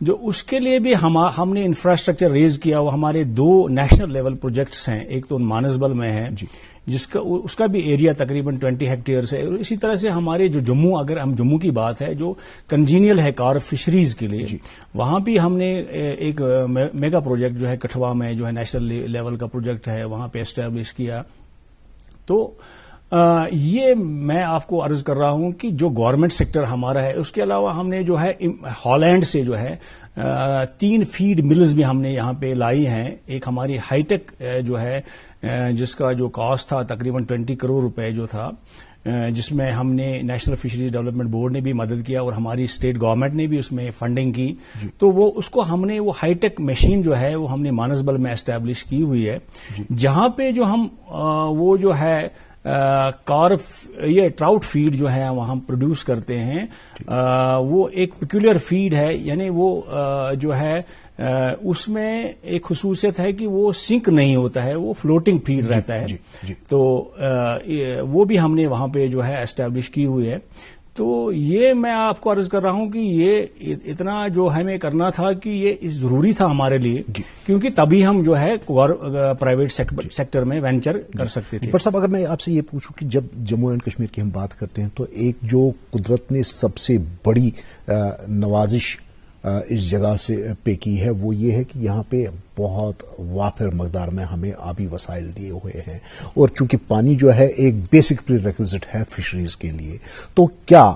جو اس کے لیے بھی ہم نے انفراسٹرکچر ریز کیا. وہ ہمارے 2 نیشنل لیول پروجیکٹس ہیں. ایک تو مانسبل میں ہے اس کا بھی ایریا تقریباً 20 ہیکٹیئرس ہے. اور اسی طرح سے ہمارے جو جموں، اگر ہم جموں کی بات ہے جو کنجینیل ہے کارپ فشریز کے لیے، وہاں بھی ہم نے ایک میگا پروجیکٹ جو ہے کٹھوا میں جو ہے نیشنل لیول کا پروجیکٹ ہے وہاں پہ اسٹیبلش کیا. تو یہ میں آپ کو عرض کر رہا ہوں کہ جو گورنمنٹ سیکٹر ہمارا ہے، اس کے علاوہ ہم نے جو ہے ہالینڈ سے جو ہے 3 فیڈ ملز بھی ہم نے یہاں پہ لائی ہیں. ایک ہماری ہائی ٹیک جو ہے جس کا جو کاسٹ تھا تقریباً 20 کروڑ روپے جو تھا، جس میں ہم نے نیشنل فشریز ڈیولپمنٹ بورڈ نے بھی مدد کیا اور ہماری اسٹیٹ گورنمنٹ نے بھی اس میں فنڈنگ کی. تو وہ اس کو ہم نے وہ ہائی ٹیک مشین جو ہے وہ ہم نے مانسبل میں اسٹیبلش کی ہوئی ہے، جہاں پہ جو ہم وہ جو ہے کارپ یہ ٹراؤٹ فیڈ جو ہے وہاں ہم پروڈیوس کرتے ہیں. وہ ایک پیکولر فیڈ ہے، یعنی وہ جو ہے اس میں ایک خصوصیت ہے کہ وہ سنک نہیں ہوتا ہے، وہ فلوٹنگ فیڈ رہتا ہے. تو وہ بھی ہم نے وہاں پہ جو ہے اسٹیبلش کی ہوئی ہے. تو یہ میں آپ کو عرض کر رہا ہوں کہ یہ اتنا جو ہمیں کرنا تھا کہ یہ ضروری تھا ہمارے لیے، کیونکہ تبھی ہم جو ہے پرائیویٹ سیکٹر میں وینچر کر سکتے تھے. ڈاکٹر صاحب، اگر میں آپ سے یہ پوچھوں کہ جب جموں اینڈ کشمیر کی ہم بات کرتے ہیں تو ایک جو قدرت نے سب سے بڑی نوازش اس جگہ سے پے کی ہے وہ یہ ہے کہ یہاں پہ بہت وافر مقدار میں ہمیں آبی وسائل دیے ہوئے ہیں، اور چونکہ پانی جو ہے ایک بیسک پری ریکوزٹ ہے فشریز کے لیے، تو کیا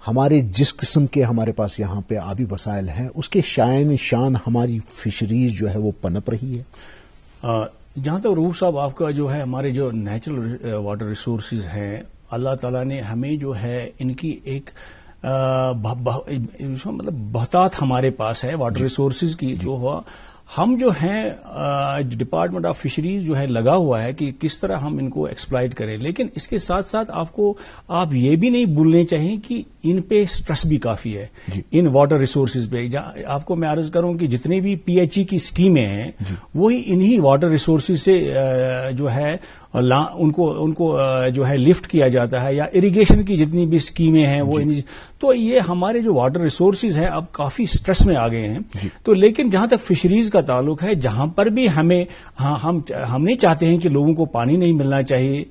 ہمارے جس قسم کے ہمارے پاس یہاں پہ آبی وسائل ہیں اس کے شائن شان ہماری فشریز جو ہے وہ پنپ رہی ہے؟ جہاں تک روح صاحب آپ کا جو ہے ہمارے جو نیچرل واٹر ریسورسز ہیں، اللہ تعالیٰ نے ہمیں جو ہے ان کی ایک مطلب بہتات ہمارے پاس ہے واٹر ریسورسز کی. جو ہوا ہم جو ہیں ڈپارٹمنٹ آف فشریز جو ہے لگا ہوا ہے کہ کس طرح ہم ان کو ایکسپلائٹ کریں، لیکن اس کے ساتھ ساتھ آپ یہ بھی نہیں بھولنے چاہیے کہ ان پہ سٹریس بھی کافی ہے ان واٹر ریسورسز پہ. آپ کو میں عرض کروں کہ جتنی بھی پی ایچ ای کی اسکیمیں ہیں وہی انہی واٹر ریسورسز سے جو ہے ان کو جو ہے لفٹ کیا جاتا ہے، یا اریگیشن کی جتنی بھی اسکیمیں ہیں وہ تو یہ ہمارے جو واٹر ریسورسز ہیں اب کافی سٹریس میں آ گئے ہیں. تو لیکن جہاں تک فشریز کا تعلق ہے، جہاں پر بھی ہم نہیں چاہتے ہیں کہ لوگوں کو پانی نہیں ملنا چاہیے.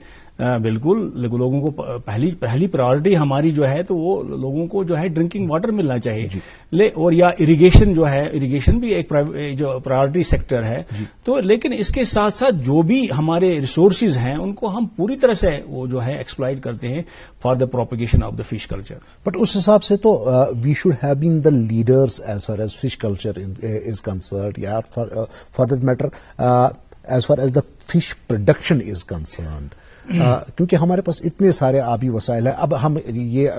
بالکل لوگوں کو پہلی پرائرٹی ہماری جو ہے تو وہ لوگوں کو جو ہے ڈرنکنگ واٹر ملنا چاہیے. اور یا اریگیشن جو ہے، اریگیشن بھی ایک جو پرائرٹی سیکٹر ہے. تو لیکن اس کے ساتھ ساتھ جو بھی ہمارے ریسورسز ہیں ان کو ہم پوری طرح سے وہ جو ہے ایکسپلائٹ کرتے ہیں for the propagation of the fish culture. But اس حساب سے تو we should have been the leaders as far as fish culture is concerned, یا for that matter as far as the fish production is concerned, کیونکہ ہمارے پاس اتنے سارے آبی وسائل ہیں. اب ہم یہ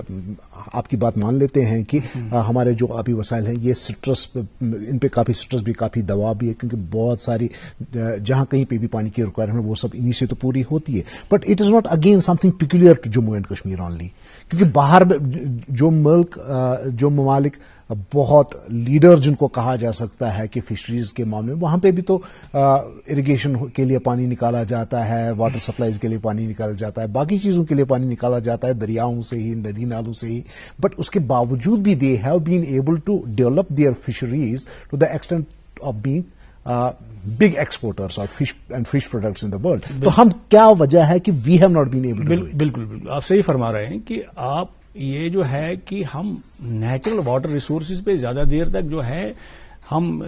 آپ کی بات مان لیتے ہیں کہ ہمارے جو آبی وسائل ہیں یہ سٹرس، ان پہ کافی سٹرس بھی، کافی دباؤ بھی ہے، کیونکہ بہت ساری جہاں کہیں پہ بھی پانی کی ریکوائرمنٹ وہ سب انہی سے تو پوری ہوتی ہے. But it is not again something peculiar to Jammu and Kashmir only, کیونکہ باہر جو ممالک بہت لیڈر جن کو کہا جا سکتا ہے کہ فشریز کے معاملے میں، وہاں پہ بھی تو اریگیشن کے لیے پانی نکالا جاتا ہے، واٹر سپلائیز کے لیے پانی نکالا جاتا ہے، باقی چیزوں کے لیے پانی نکالا جاتا ہے دریاؤں سے ہی، ندی نالوں سے ہی. بٹ اس کے باوجود بھی they have been able to develop their fisheries to the extent of being big exporters of fish and fish products in the world. تو ہم کیا وجہ ہے کہ we have not been able to do it؟ بالکل آپ صحیح فرما رہے ہیں کہ آپ یہ جو ہے کہ ہم نیچرل واٹر ریسورسز پہ زیادہ دیر تک جو ہے ہم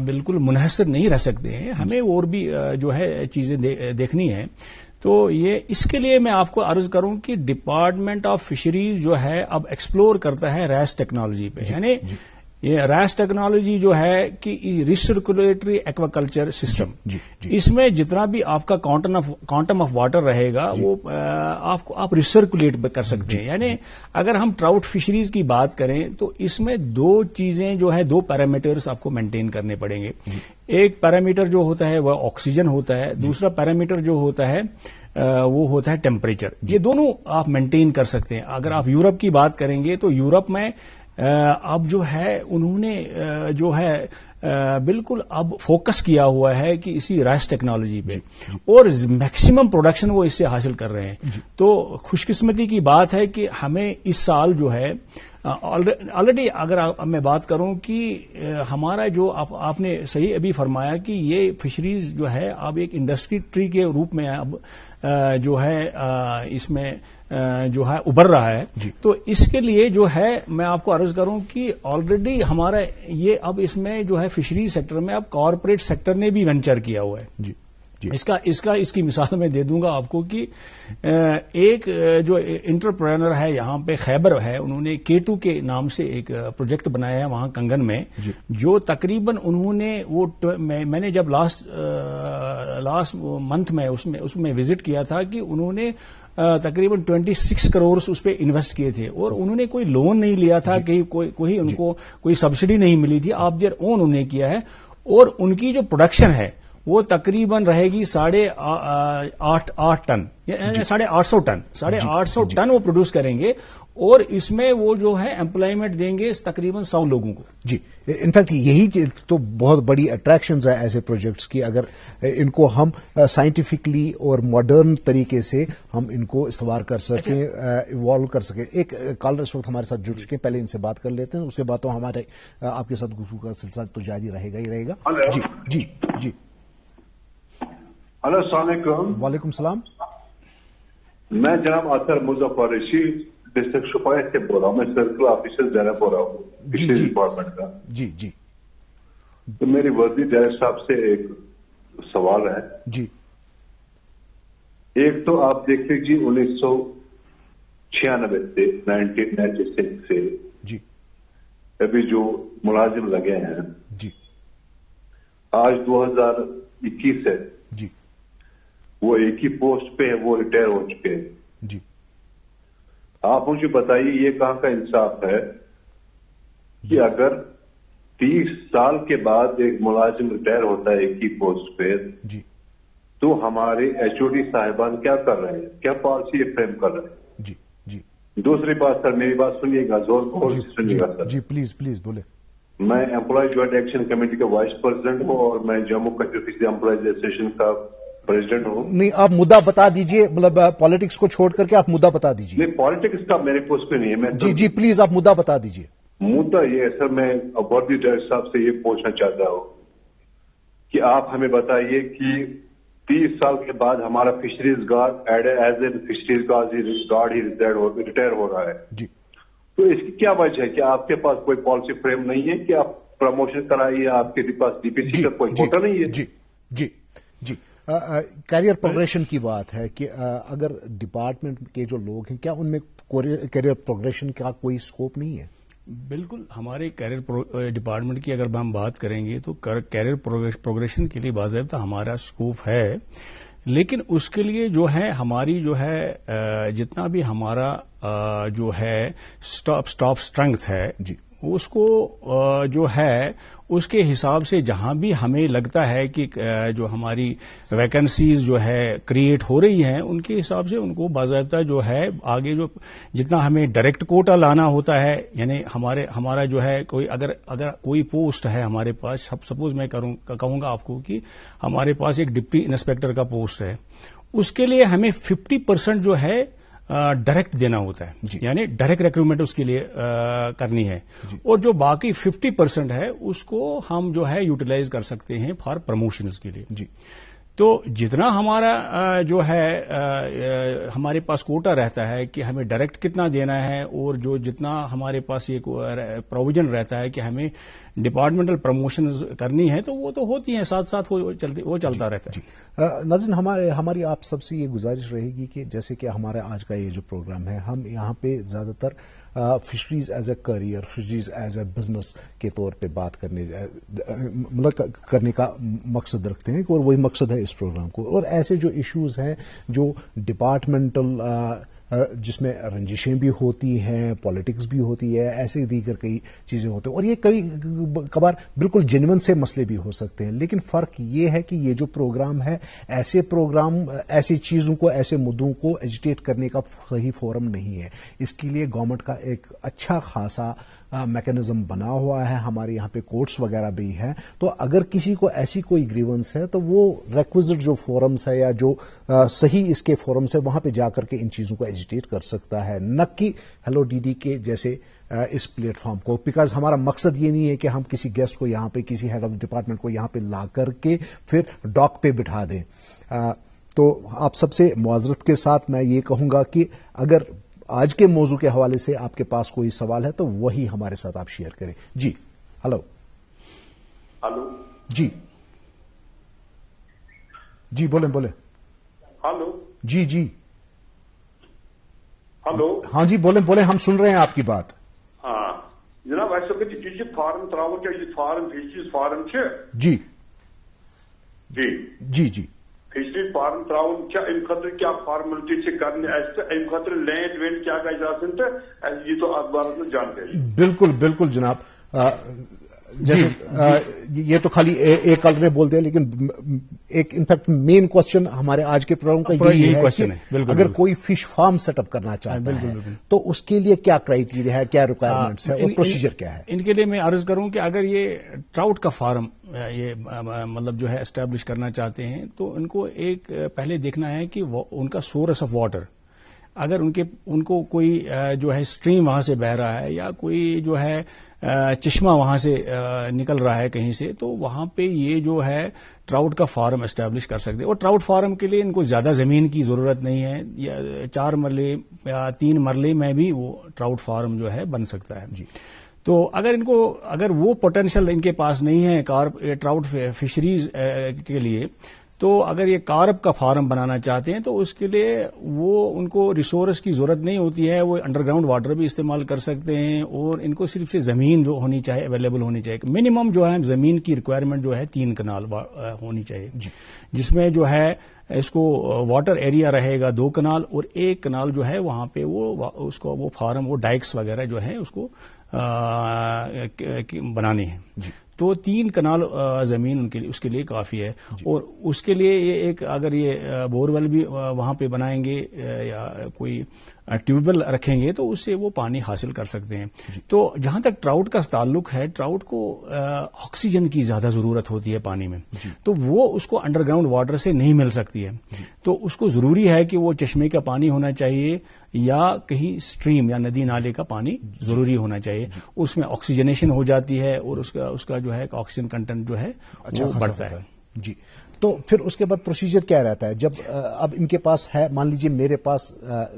بالکل منحصر نہیں رہ سکتے ہیں، ہمیں اور بھی جو ہے چیزیں دیکھنی ہے. تو یہ اس کے لیے میں آپ کو عرض کروں کہ ڈپارٹمنٹ آف فشریز جو ہے اب ایکسپلور کرتا ہے ریس ٹیکنالوجی پہ. یعنی یہ ریس ٹیکنالوجی جو ہے کہ ریسرکولیٹری ایکواکلچر سسٹم، اس میں جتنا بھی آپ کا کوانٹم آف واٹر رہے گا وہ آپ ریسرکولیٹ کر سکتے ہیں. یعنی اگر ہم ٹراؤٹ فشریز کی بات کریں تو اس میں 2 چیزیں جو ہے 2 پیرامیٹرز آپ کو مینٹین کرنے پڑیں گے. ایک پیرامیٹر جو ہوتا ہے وہ آکسیجن ہوتا ہے، دوسرا پیرامیٹر جو ہوتا ہے وہ ہوتا ہے ٹیمپریچر. یہ دونوں آپ مینٹین کر سکتے ہیں. اگر آپ یورپ کی بات کریں گے تو یورپ میں اب جو ہے انہوں نے جو ہے بالکل اب فوکس کیا ہوا ہے کہ اسی ریس ٹیکنالوجی پہ، اور میکسیمم پروڈکشن وہ اس سے حاصل کر رہے ہیں. تو خوش قسمتی کی بات ہے کہ ہمیں اس سال جو ہے آلریڈی اگر میں بات کروں کہ ہمارا جو آپ نے صحیح ابھی فرمایا کہ یہ فشریز جو ہے اب ایک انڈسٹری ٹری کے روپ میں اب جو ہے اس میں جو ہے ابھر رہا ہے. تو اس کے لیے جو ہے میں آپ کو عرض کروں کہ آلریڈی ہمارا یہ اب اس میں جو ہے فشریز سیکٹر میں اب کارپوریٹ سیکٹر نے بھی وینچر کیا ہوا ہے. اس کی مثال میں دے دوں گا آپ کو کہ ایک جو انٹرپرینر ہے یہاں پہ خیبر ہے, انہوں نے K2 کے نام سے ایک پروجیکٹ بنایا ہے وہاں کنگن میں, جو تقریباً انہوں نے وہ میں نے جب لاسٹ منتھ میں اس میں وزٹ کیا تھا کہ انہوں نے تقریباً 26 کروڑ اس پہ انویسٹ کیے تھے, اور انہوں نے کوئی لون نہیں لیا تھا کہ کوئی ان کو کوئی سبسڈی نہیں ملی تھی, آپ دیئر اون انہوں نے کیا ہے. اور ان کی جو پروڈکشن ہے وہ تقریباً رہے گی 8.5 ٹن, 850 ٹن وہ پروڈیوس کریں گے, اور اس میں وہ جو ہے امپلائمنٹ دیں گے تقریباً 100 لوگوں کو. جی, انفیکٹ یہی تو بہت بڑی اٹریکشنز ہے ایسے پروجیکٹس کی, اگر ان کو ہم سائنٹیفکلی اور ماڈرن طریقے سے ہم ان کو استوار کر سکیں, ایوالو کر سکیں. ایک کالر اس وقت ہمارے ساتھ جڑ چکے ہیں, پہلے ان سے بات کر لیتے ہیں, اس کے بعد تو ہمارے آپ کے ساتھ گفتگو کا سلسلہ تو جاری رہے گا. جی جی جی. ہلو, السلام علیکم. وعلیکم السلام. میں جناب اطہر مظفر رشید ڈسٹرکٹ شوپیاں سے بول رہا ہوں, میں سرکل آفیسر زینب ہو رہا ہوں فشریز ڈپارٹمنٹ کا. جی جی. تو میری وزیر ڈائریکٹر صاحب سے ایک سوال ہے. جی. ایک تو آپ دیکھ لیجیے 1996 سے 1996 سے جی ابھی جو ملازم لگے ہیں, جی آج 2021 ہے, جی وہ ایک ہی پوسٹ پہ ہے, وہ ریٹائر ہو چکے ہیں. جی. آپ مجھے بتائیے یہ کہاں کا انصاف ہے کہ اگر 30 سال کے بعد ایک ملازم ریٹائر ہوتا ہے ایک ہی پوسٹ پہ, جی تو ہمارے HOD صاحبان کیا کر رہے ہیں, کیا پالیسی فریم کر رہے ہیں؟ جی جی. دوسری بات سر, میری بات سنیے گا, زور کو سنیے گا سر. جی پلیز پلیز بولے. میں امپلائی جوائنٹ ایکشن کمیٹی کا وائس پریزیڈنٹ ہوں, اور میں جموں کشمیر امپلائیز ایسوسیشن کا پریزیڈنٹ ہوں. نہیں, آپ مدعا بتا دیجئے, مطلب پالیٹکس کو چھوڑ کر کے آپ مدعا بتا دیجئے. نہیں, پالیٹکس کا میرے پوسٹ پہ نہیں ہے. میں جی جی پلیز آپ مدعا بتا دیجئے. مدعا یہ ہے سر, میں وزیر ڈائریکٹر صاحب سے یہ پوچھنا چاہتا ہوں کہ آپ ہمیں بتائیے کہ 30 سال کے بعد ہمارا fisheries guard as a fisheries guard ہی ریٹائر ہو رہا ہے. جی. تو اس کی کیا وجہ ہے کہ آپ کے پاس کوئی پالیسی فریم نہیں ہے کہ آپ پروموشن کرائیے, آپ کے پاس DPC کا کوئی کوٹا نہیں ہے؟ جی جی جی. کیریئر پروگریشن کی بات ہے کہ اگر ڈپارٹمنٹ کے جو لوگ ہیں, کیا ان میں کیریئر پروگریشن کا کوئی اسکوپ نہیں ہے؟ بالکل. ہمارے کیریئر ڈپارٹمنٹ کی اگر ہم بات کریں گے تو کیریئر پروگریشن کے لیے باضابطہ ہمارا اسکوپ ہے, لیکن اس کے لیے جو ہے ہماری جو ہے جتنا بھی ہمارا جو ہے اسٹاف اسٹرینگتھ ہے, جی اس کو جو ہے اس کے حساب سے جہاں بھی ہمیں لگتا ہے کہ جو ہماری ویکنسیز جو ہے کریٹ ہو رہی ہیں, ان کے حساب سے ان کو باضابطہ جو ہے آگے جو جتنا ہمیں ڈائریکٹ کوٹا لانا ہوتا ہے, یعنی ہمارا جو ہے کوئی اگر کوئی پوسٹ ہے ہمارے پاس, سپوز میں کہوں گا آپ کو کہ ہمارے پاس ایک ڈپٹی انسپیکٹر کا پوسٹ ہے, اس کے لیے ہمیں 50% جو ہے ڈائریکٹ دینا ہوتا ہے. جی. یعنی ڈائریکٹ ریکروٹمنٹ اس کے لیے کرنی ہے. جی. اور جو باقی 50% ہے اس کو ہم جو ہے یوٹیلائز کر سکتے ہیں فار پروموشنز کے لیے. جی. تو جتنا ہمارا جو ہے ہمارے پاس کوٹا رہتا ہے کہ ہمیں ڈائریکٹ کتنا دینا ہے, اور جو جتنا ہمارے پاس یہ پروویژن رہتا ہے کہ ہمیں ڈپارٹمنٹل پروموشنز کرنی ہے, تو وہ تو ہوتی ہیں ساتھ ساتھ وہ چلتا رہتا ہے. جی. ناظرین, ہماری آپ سب سے یہ گزارش رہے گی کہ جیسے کہ ہمارا آج کا یہ جو پروگرام ہے, ہم یہاں پہ زیادہ تر fisheries as a career, fisheries as a business کے طور پہ بات کرنے کا مقصد رکھتے ہیں, اور وہی مقصد ہے اس پروگرام کو. اور ایسے جو ایشوز ہیں جو ڈپارٹمنٹل جس میں رنجشیں بھی ہوتی ہیں, پالیٹکس بھی ہوتی ہے, ایسے دیگر کئی چیزیں ہوتی ہیں, اور یہ کبھی کبھار بالکل جینون سے مسئلے بھی ہو سکتے ہیں. لیکن فرق یہ ہے کہ یہ جو پروگرام ہے, ایسی چیزوں کو, ایسے مدعوں کو ایجیٹیٹ کرنے کا صحیح فورم نہیں ہے. اس کے لیے گورنمنٹ کا ایک اچھا خاصا میکینزم بنا ہوا ہے, ہمارے یہاں پہ کورٹس وغیرہ بھی ہیں. تو اگر کسی کو ایسی کوئی گریونس ہے تو وہ ریکویزٹ جو فورمز ہے یا جو صحیح اس کے فورمز ہے, وہاں پہ جا کر کے ان چیزوں کو ایجیٹیٹ کر سکتا ہے, نہ کہ ہیلو DD کے جیسے اس پلیٹ فارم کو, بیکاز ہمارا مقصد یہ نہیں ہے کہ ہم کسی گیسٹ کو یہاں پہ, کسی ہیڈ آف ڈپارٹمنٹ کو یہاں پہ لا کر کے پھر ڈاک پہ بٹھا دیں. تو آپ سب سے معذرت کے ساتھ میں یہ کہوں گا کہ اگر آج کے موضوع کے حوالے سے آپ کے پاس کوئی سوال ہے تو وہی ہمارے ساتھ آپ شیئر کریں. جی ہلو. ہلو جی جی بولیں. ہلو جی جی ہلو ہاں جی بولیں ہم سن رہے ہیں آپ کی بات. ہاں جناب اچھا کہ فارم تراؤ کیا فارم فشریز فارم جی جی جی جی فشریز فارم تراؤ کیا ام خاطر کیا فارملٹی کرنے ام خاطر لینڈ وینڈ کیا گژھِ آسن تو یہ تو اخبارات میں جانکاری. بالکل جناب. جیسے یہ تو خالی ایک کالر نے بول دیا, لیکن ایک انفیکٹ مین کوشچن ہمارے آج کے پروگرام کا یہی ہے کہ اگر کوئی فش فارم سیٹ اپ کرنا چاہتا ہے تو اس کے لیے کیا کرائیٹیریا ہے, کیا ریکوائرمنٹس ہے اور پروسیجر کیا ہے. ان کے لیے میں عرض کروں کہ اگر یہ ٹراؤٹ کا فارم یہ مطلب جو ہے اسٹیبلش کرنا چاہتے ہیں تو ان کو ایک پہلے دیکھنا ہے کہ ان کا سورس آف واٹر, اگر ان کو کوئی جو ہے اسٹریم وہاں سے بہ رہا ہے یا کوئی جو ہے چشمہ وہاں سے نکل رہا ہے کہیں سے, تو وہاں پہ یہ جو ہے ٹراؤٹ کا فارم اسٹیبلش کر سکتے ہیں. اور ٹراؤٹ فارم کے لیے ان کو زیادہ زمین کی ضرورت نہیں ہے, یا 4 مرلے یا 3 مرلے میں بھی وہ ٹراؤٹ فارم جو ہے بن سکتا ہے. جی. تو اگر وہ پوٹینشیل ان کے پاس نہیں ہے ٹراؤٹ فشریز کے لیے, تو اگر یہ کارپ کا فارم بنانا چاہتے ہیں تو اس کے لیے وہ ان کو ریسورس کی ضرورت نہیں ہوتی ہے, وہ انڈر گراؤنڈ واٹر بھی استعمال کر سکتے ہیں, اور ان کو صرف سے زمین جو ہونی چاہیے اویلیبل ہونی چاہیے. منیمم جو ہے زمین کی ریکوائرمنٹ جو ہے 3 کنال ہونی چاہیے, جس میں جو ہے اس کو واٹر ایریا رہے گا 2 کنال, اور 1 کنال جو ہے وہاں پہ اس کو وہ فارم وہ ڈائکس وغیرہ جو ہے اس کو بنانی ہے. تو 3 کنال زمین اس کے لیے کافی ہے. اور اس کے لیے یہ ایک اگر یہ بور ویل بھی وہاں پہ بنائیں گے یا کوئی ٹیوب ویل رکھیں گے تو اس سے وہ پانی حاصل کر سکتے ہیں. تو جہاں تک ٹراؤٹ کا تعلق ہے, ٹراؤٹ کو آکسیجن کی زیادہ ضرورت ہوتی ہے پانی میں, تو وہ اس کو انڈر گراؤنڈ واٹر سے نہیں مل سکتی ہے. تو اس کو ضروری ہے کہ وہ چشمے کا پانی ہونا چاہیے یا کہیں اسٹریم یا ندی نالے کا پانی ضروری ہونا چاہیے. اس میں آکسیجنیشن ہو جاتی ہے اور اس کا جو ہے آکسیجن کنٹینٹ جو ہے وہ بڑھتا ہے. جی. تو پھر اس کے بعد پروسیجر کیا رہتا ہے جب اب ان کے پاس ہے, مان لیجیے میرے پاس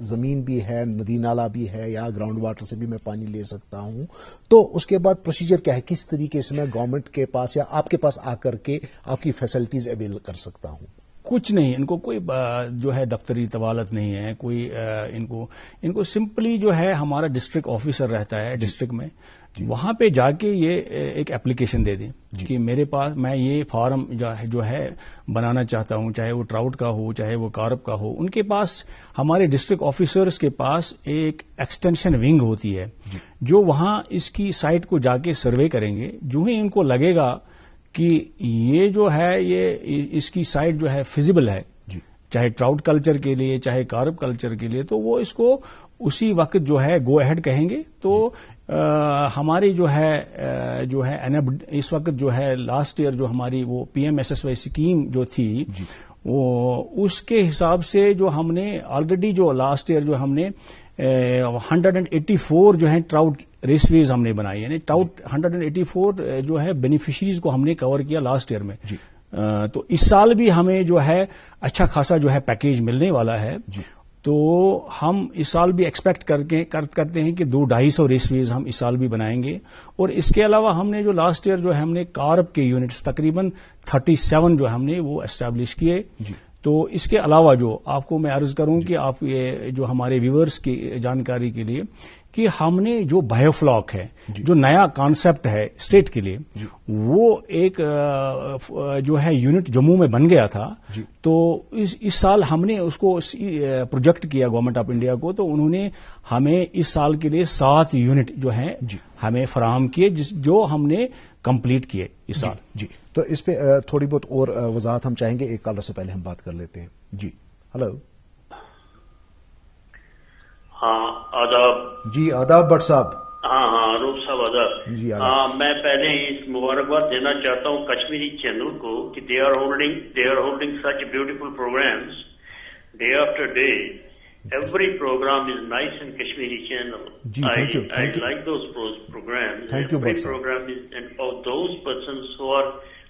زمین بھی ہے, ندی نالا بھی ہے, یا گراؤنڈ واٹر سے بھی میں پانی لے سکتا ہوں, تو اس کے بعد پروسیجر کیا ہے, کس طریقے سے میں گورنمنٹ کے پاس یا آپ کے پاس آ کر کے آپ کی فیسلٹیز اویل کر سکتا ہوں؟ کچھ نہیں, ان کو کوئی جو ہے دفتری طوالت نہیں ہے کوئی, ان کو سمپلی جو ہے ہمارا ڈسٹرکٹ آفیسر رہتا ہے ڈسٹرکٹ میں, وہاں پہ جا کے یہ ایک اپلیکیشن دے دیں کہ میرے پاس میں یہ فارم جو ہے بنانا چاہتا ہوں, چاہے وہ ٹراؤٹ کا ہو چاہے وہ کارپ کا ہو. ان کے پاس ہمارے ڈسٹرکٹ آفیسرز کے پاس ایک ایکسٹینشن ونگ ہوتی ہے جو وہاں اس کی سائٹ کو جا کے سروے کریں گے. جو ہی ان کو لگے گا کہ یہ جو ہے یہ اس کی سائٹ جو ہے فیزیبل ہے, چاہے ٹراؤٹ کلچر کے لیے چاہے کارپ کلچر کے لیے, تو وہ اس کو اسی وقت جو ہے گو اہیڈ کہیں گے. تو ہماری جو ہے اس وقت جو ہے لاسٹ ایئر جو ہماری وہ PMSSY اسکیم جو تھی, وہ اس کے حساب سے جو ہم نے آلریڈی جو لاسٹ ایئر جو ہم نے 184 جو ہے ٹراؤٹ ریس ویز ہم نے بنائی, یعنی ٹراؤٹ 184 جو ہے بینیفیشریز کو ہم نے کور کیا لاسٹ ایئر میں. تو اس سال بھی ہمیں جو ہے اچھا خاصا جو ہے پیکیج ملنے والا ہے. تو ہم اس سال بھی ایکسپیکٹ کرتے ہیں کہ 200-250 ریس ویز ہم اس سال بھی بنائیں گے. اور اس کے علاوہ ہم نے جو لاسٹ ایئر جو ہے ہم نے کارپ کے یونٹس تقریباً 37 جو ہم نے وہ اسٹیبلش کیے. تو اس کے علاوہ جو آپ کو میں عرض کروں کہ آپ یہ جو ہمارے ویورز کی جانکاری کے لیے کہ ہم نے جو بایو فلاک ہے, جو نیا کانسیپٹ ہے اسٹیٹ کے لیے, وہ ایک جو ہے یونٹ جموں میں بن گیا تھا. تو اس سال ہم نے اس کو پروجیکٹ کیا گورنمنٹ آف انڈیا کو, تو انہوں نے ہمیں اس سال کے لیے 7 یونٹ جو ہیں ہمیں فراہم کیے, جو ہم نے کمپلیٹ کیے اس سال. جی. تو اس پہ تھوڑی بہت اور وضاحت ہم چاہیں گے, ایک کالر سے پہلے ہم بات کر لیتے ہیں. جی ہلو. ہاں آداب. جی آداب بٹ صاحب. ہاں روپ صاحب آداب. جی میں پہلے اس مبارکباد دینا چاہتا ہوں کشمیری چینل کو کہ they are holding such beautiful programmes day after day. Every program is nice in Kashmiri channel. Thank you. I like those programs. Thank you, Every program is, and all those persons who are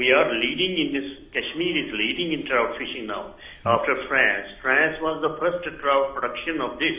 we are leading in this, Kashmir is leading in trout fishing now after France. France was the first trout production of this,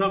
10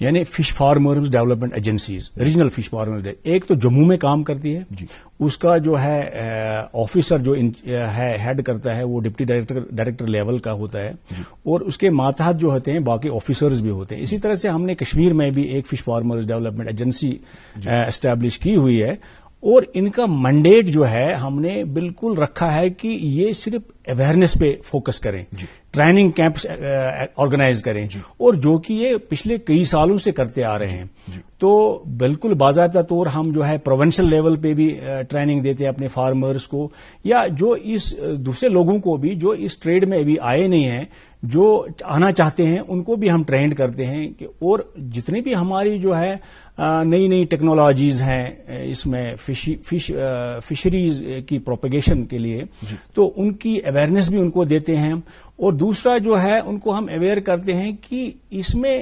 یعنی fish farmers development agencies, regional fish farmers, ایک تو جموں میں کام کرتی ہے جی، اس کا جو ہے officer جو ہے ہیڈ کرتا ہے وہ ڈپٹی ڈائریکٹر لیول کا ہوتا ہے جی، اور اس کے ماتحت جو ہوتے ہیں باقی آفیسرز بھی ہوتے ہیں. اسی طرح سے ہم نے کشمیر میں بھی ایک fish farmers development agency establish کی ہوئی ہے، اور ان کا منڈیٹ جو ہے ہم نے بالکل رکھا ہے کہ یہ صرف اویئرنیس پہ فوکس کریں جی، ٹریننگ کیمپس آرگنائز کریں جی، اور جو کہ یہ پچھلے کئی سالوں سے کرتے آ رہے ہیں جی. تو بالکل باضابطہ طور ہم جو ہے پروونشل لیول پہ بھی ٹریننگ دیتے ہیں اپنے فارمرز کو، یا جو اس دوسرے لوگوں کو بھی جو اس ٹریڈ میں ابھی آئے نہیں ہیں، جو آنا چاہتے ہیں، ان کو بھی ہم ٹرینڈ کرتے ہیں کہ اور جتنی بھی ہماری جو ہے نئی ٹیکنالوجیز ہیں اس میں فشریز کی پروپیگیشن کے لیے جی، تو ان کی اویئرنیس بھی ان کو دیتے ہیں. اور دوسرا جو ہے ان کو ہم اویئر کرتے ہیں کہ اس میں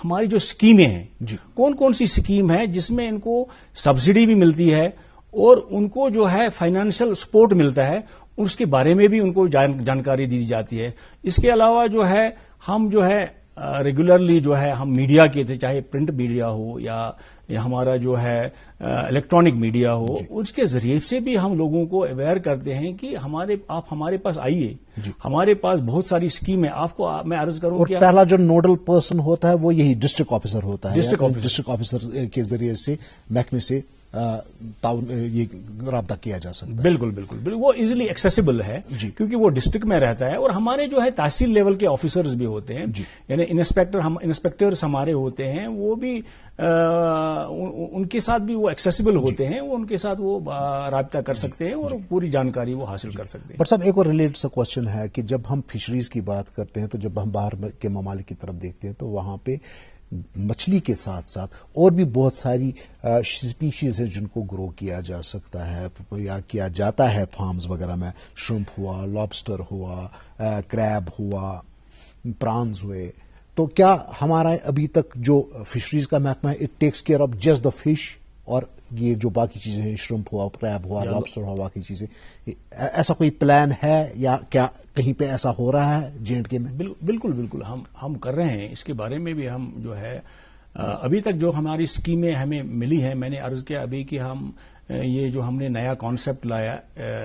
ہماری جو اسکیمیں ہیں جی، کون کون سی اسکیم ہے جس میں ان کو سبسڈی بھی ملتی ہے اور ان کو جو ہے فائنینشیل سپورٹ ملتا ہے، اس کے بارے میں بھی ان کو جانکاری دی جاتی ہے. اس کے علاوہ جو ہے ہم جو ہے ریگولرلی جو ہے ہم میڈیا کے تھے، چاہے پرنٹ میڈیا ہو یا ہمارا جو ہے الیکٹرانک میڈیا ہو جی، اس کے ذریعے سے بھی ہم لوگوں کو اویئر کرتے ہیں کہ آپ ہمارے پاس آئیے جی، ہمارے پاس بہت ساری اسکیم ہے. آپ کو میں عرض کروں اور پہلا جو نوڈل پرسن ہوتا ہے وہ یہی ڈسٹرکٹ آفیسر ہوتا ہے، ڈسٹرکٹ آفیسر کے ذریعے سے محکمے سے یہ رابطہ کیا جا سکتا ہے. بالکل بالکل بالکل وہ ایزیلی ایکسیسیبل ہے جی، کیونکہ وہ ڈسٹرکٹ میں رہتا ہے. اور ہمارے جو ہے تحصیل لیول کے آفیسرز بھی ہوتے ہیں جی، یعنی انسپیکٹرز ہمارے ہوتے ہیں، وہ بھی ان کے ساتھ بھی وہ ایکسیسیبل ہوتے ہیں، وہ ان کے ساتھ وہ رابطہ کر سکتے ہیں اور پوری جانکاری وہ حاصل کر سکتے ہیں. پر صاحب ایک اور ریلیٹڈ سا کوشچن ہے کہ جب ہم فشریز کی بات کرتے ہیں تو جب ہم باہر کے ممالک کی طرف دیکھتے ہیں تو وہاں پہ مچھلی کے ساتھ ساتھ اور بھی بہت ساری اسپیشیز ہیں جن کو گرو کیا جا سکتا ہے یا کیا جاتا ہے فارمز وغیرہ میں. شرمپ ہوا، لابسٹر ہوا، کریب ہوا، پرانز ہوئے. تو کیا ہمارا ابھی تک جو فشریز کا محکمہ ہے it takes care of just the fish, اور یہ جو باقی چیزیں ہیں شرمپ ہوا، کریب ہوا، لابسٹر ہوا، باقی چیزیں، ایسا کوئی پلان ہے یا کیا کہیں پہ ایسا ہو رہا ہے J&K میں؟ بالکل بالکل ہم کر رہے ہیں. اس کے بارے میں بھی ہم جو ہے ابھی تک جو ہماری اسکیمیں ہمیں ملی ہیں، میں نے عرض کیا ابھی کہ یہ جو ہم نے نیا کانسیپٹ لایا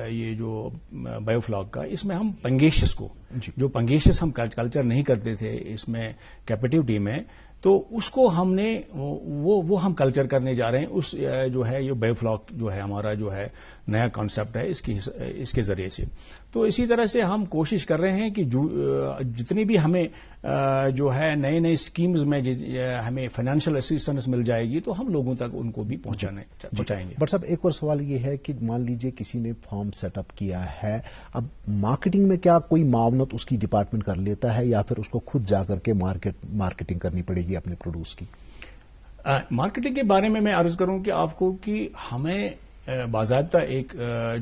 یہ جو بایو فلاک کا، اس میں ہم پنگیشس کو جو پنگیشس ہم کلچر نہیں کرتے تھے اس میں کیپیٹیوٹی میں، تو اس کو ہم نے وہ ہم کلچر کرنے جا رہے ہیں. اس جو ہے یہ بایو فلاک جو ہے ہمارا جو ہے نیا کانسیپٹ ہے اس کے ذریعے سے. تو اسی طرح سے ہم کوشش کر رہے ہیں کہ جتنی بھی ہمیں جو ہے نئے اسکیمز میں ہمیں فائنینشیل اسسٹنس مل جائے گی تو ہم لوگوں تک ان کو بھی پہنچائیں گے. بٹ صاحب ایک اور سوال یہ ہے کہ مان لیجئے کسی نے فارم سیٹ اپ کیا ہے، اب مارکیٹنگ میں کیا کوئی معاونت اس کی ڈپارٹمنٹ کر لیتا ہے یا پھر اس کو خود جا کر کے مارکیٹنگ کرنی پڑے گی اپنے پروڈیوس کی؟ مارکیٹنگ کے بارے میں عرض کروں کہ آپ کو کہ ہمیں باضابطہ ایک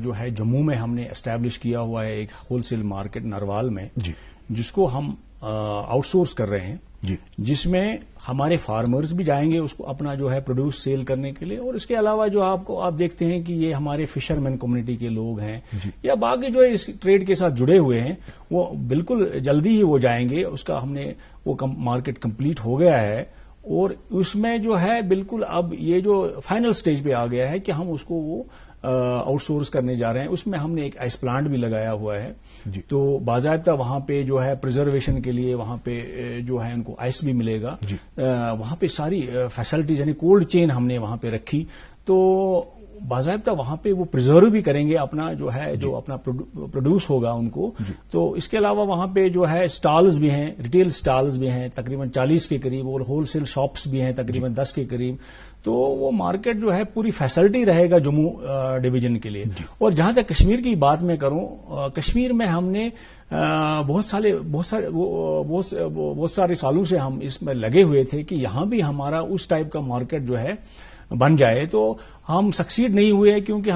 جو ہے جموں میں ہم نے اسٹیبلش کیا ہوا ہے ایک ہول سیل مارکیٹ نروال میں جی، جس کو ہم آؤٹ سورس کر رہے ہیں جی، جس میں ہمارے فارمرز بھی جائیں گے اس کو اپنا جو ہے پروڈیوس سیل کرنے کے لیے. اور اس کے علاوہ جو آپ دیکھتے ہیں کہ یہ ہمارے فشرمین کمیونٹی کے لوگ ہیں جی، یا باقی جو اس ٹریڈ کے ساتھ جڑے ہوئے ہیں وہ بالکل جلدی ہی وہ جائیں گے. اس کا ہم نے وہ مارکیٹ کمپلیٹ ہو گیا ہے اور اس میں جو ہے بالکل اب یہ جو فائنل سٹیج پہ آ گیا ہے کہ ہم اس کو وہ آؤٹ سورس کرنے جا رہے ہیں. اس میں ہم نے ایک آئس پلانٹ بھی لگایا ہوا ہے جی، تو باضابطہ وہاں پہ جو ہے پریزرویشن کے لیے وہاں پہ جو ہے ان کو آئس بھی ملے گا جی. وہاں پہ ساری فیسلٹیز یعنی کولڈ چین ہم نے وہاں پہ رکھی، تو باضابطہ وہاں پہ وہ پریزرو بھی کریں گے اپنا جو ہے جو اپنا پروڈیوس ہوگا ان کو. تو اس کے علاوہ وہاں پہ جو ہے سٹالز بھی ہیں، ریٹیل سٹالز بھی ہیں تقریباً 40 کے قریب، اور ہول سیل شاپس بھی ہیں تقریباً 10 کے قریب. تو وہ مارکیٹ جو ہے پوری فیسلٹی رہے گا جموں ڈویژن کے لیے. اور جہاں تک کشمیر کی بات میں کروں، کشمیر میں ہم نے بہت سارے سالوں سے ہم اس میں لگے ہوئے تھے کہ یہاں بھی ہمارا اس ٹائپ کا مارکیٹ جو ہے بن جائے. تو ہم سکسیڈ نہیں ہوئے کیونکہ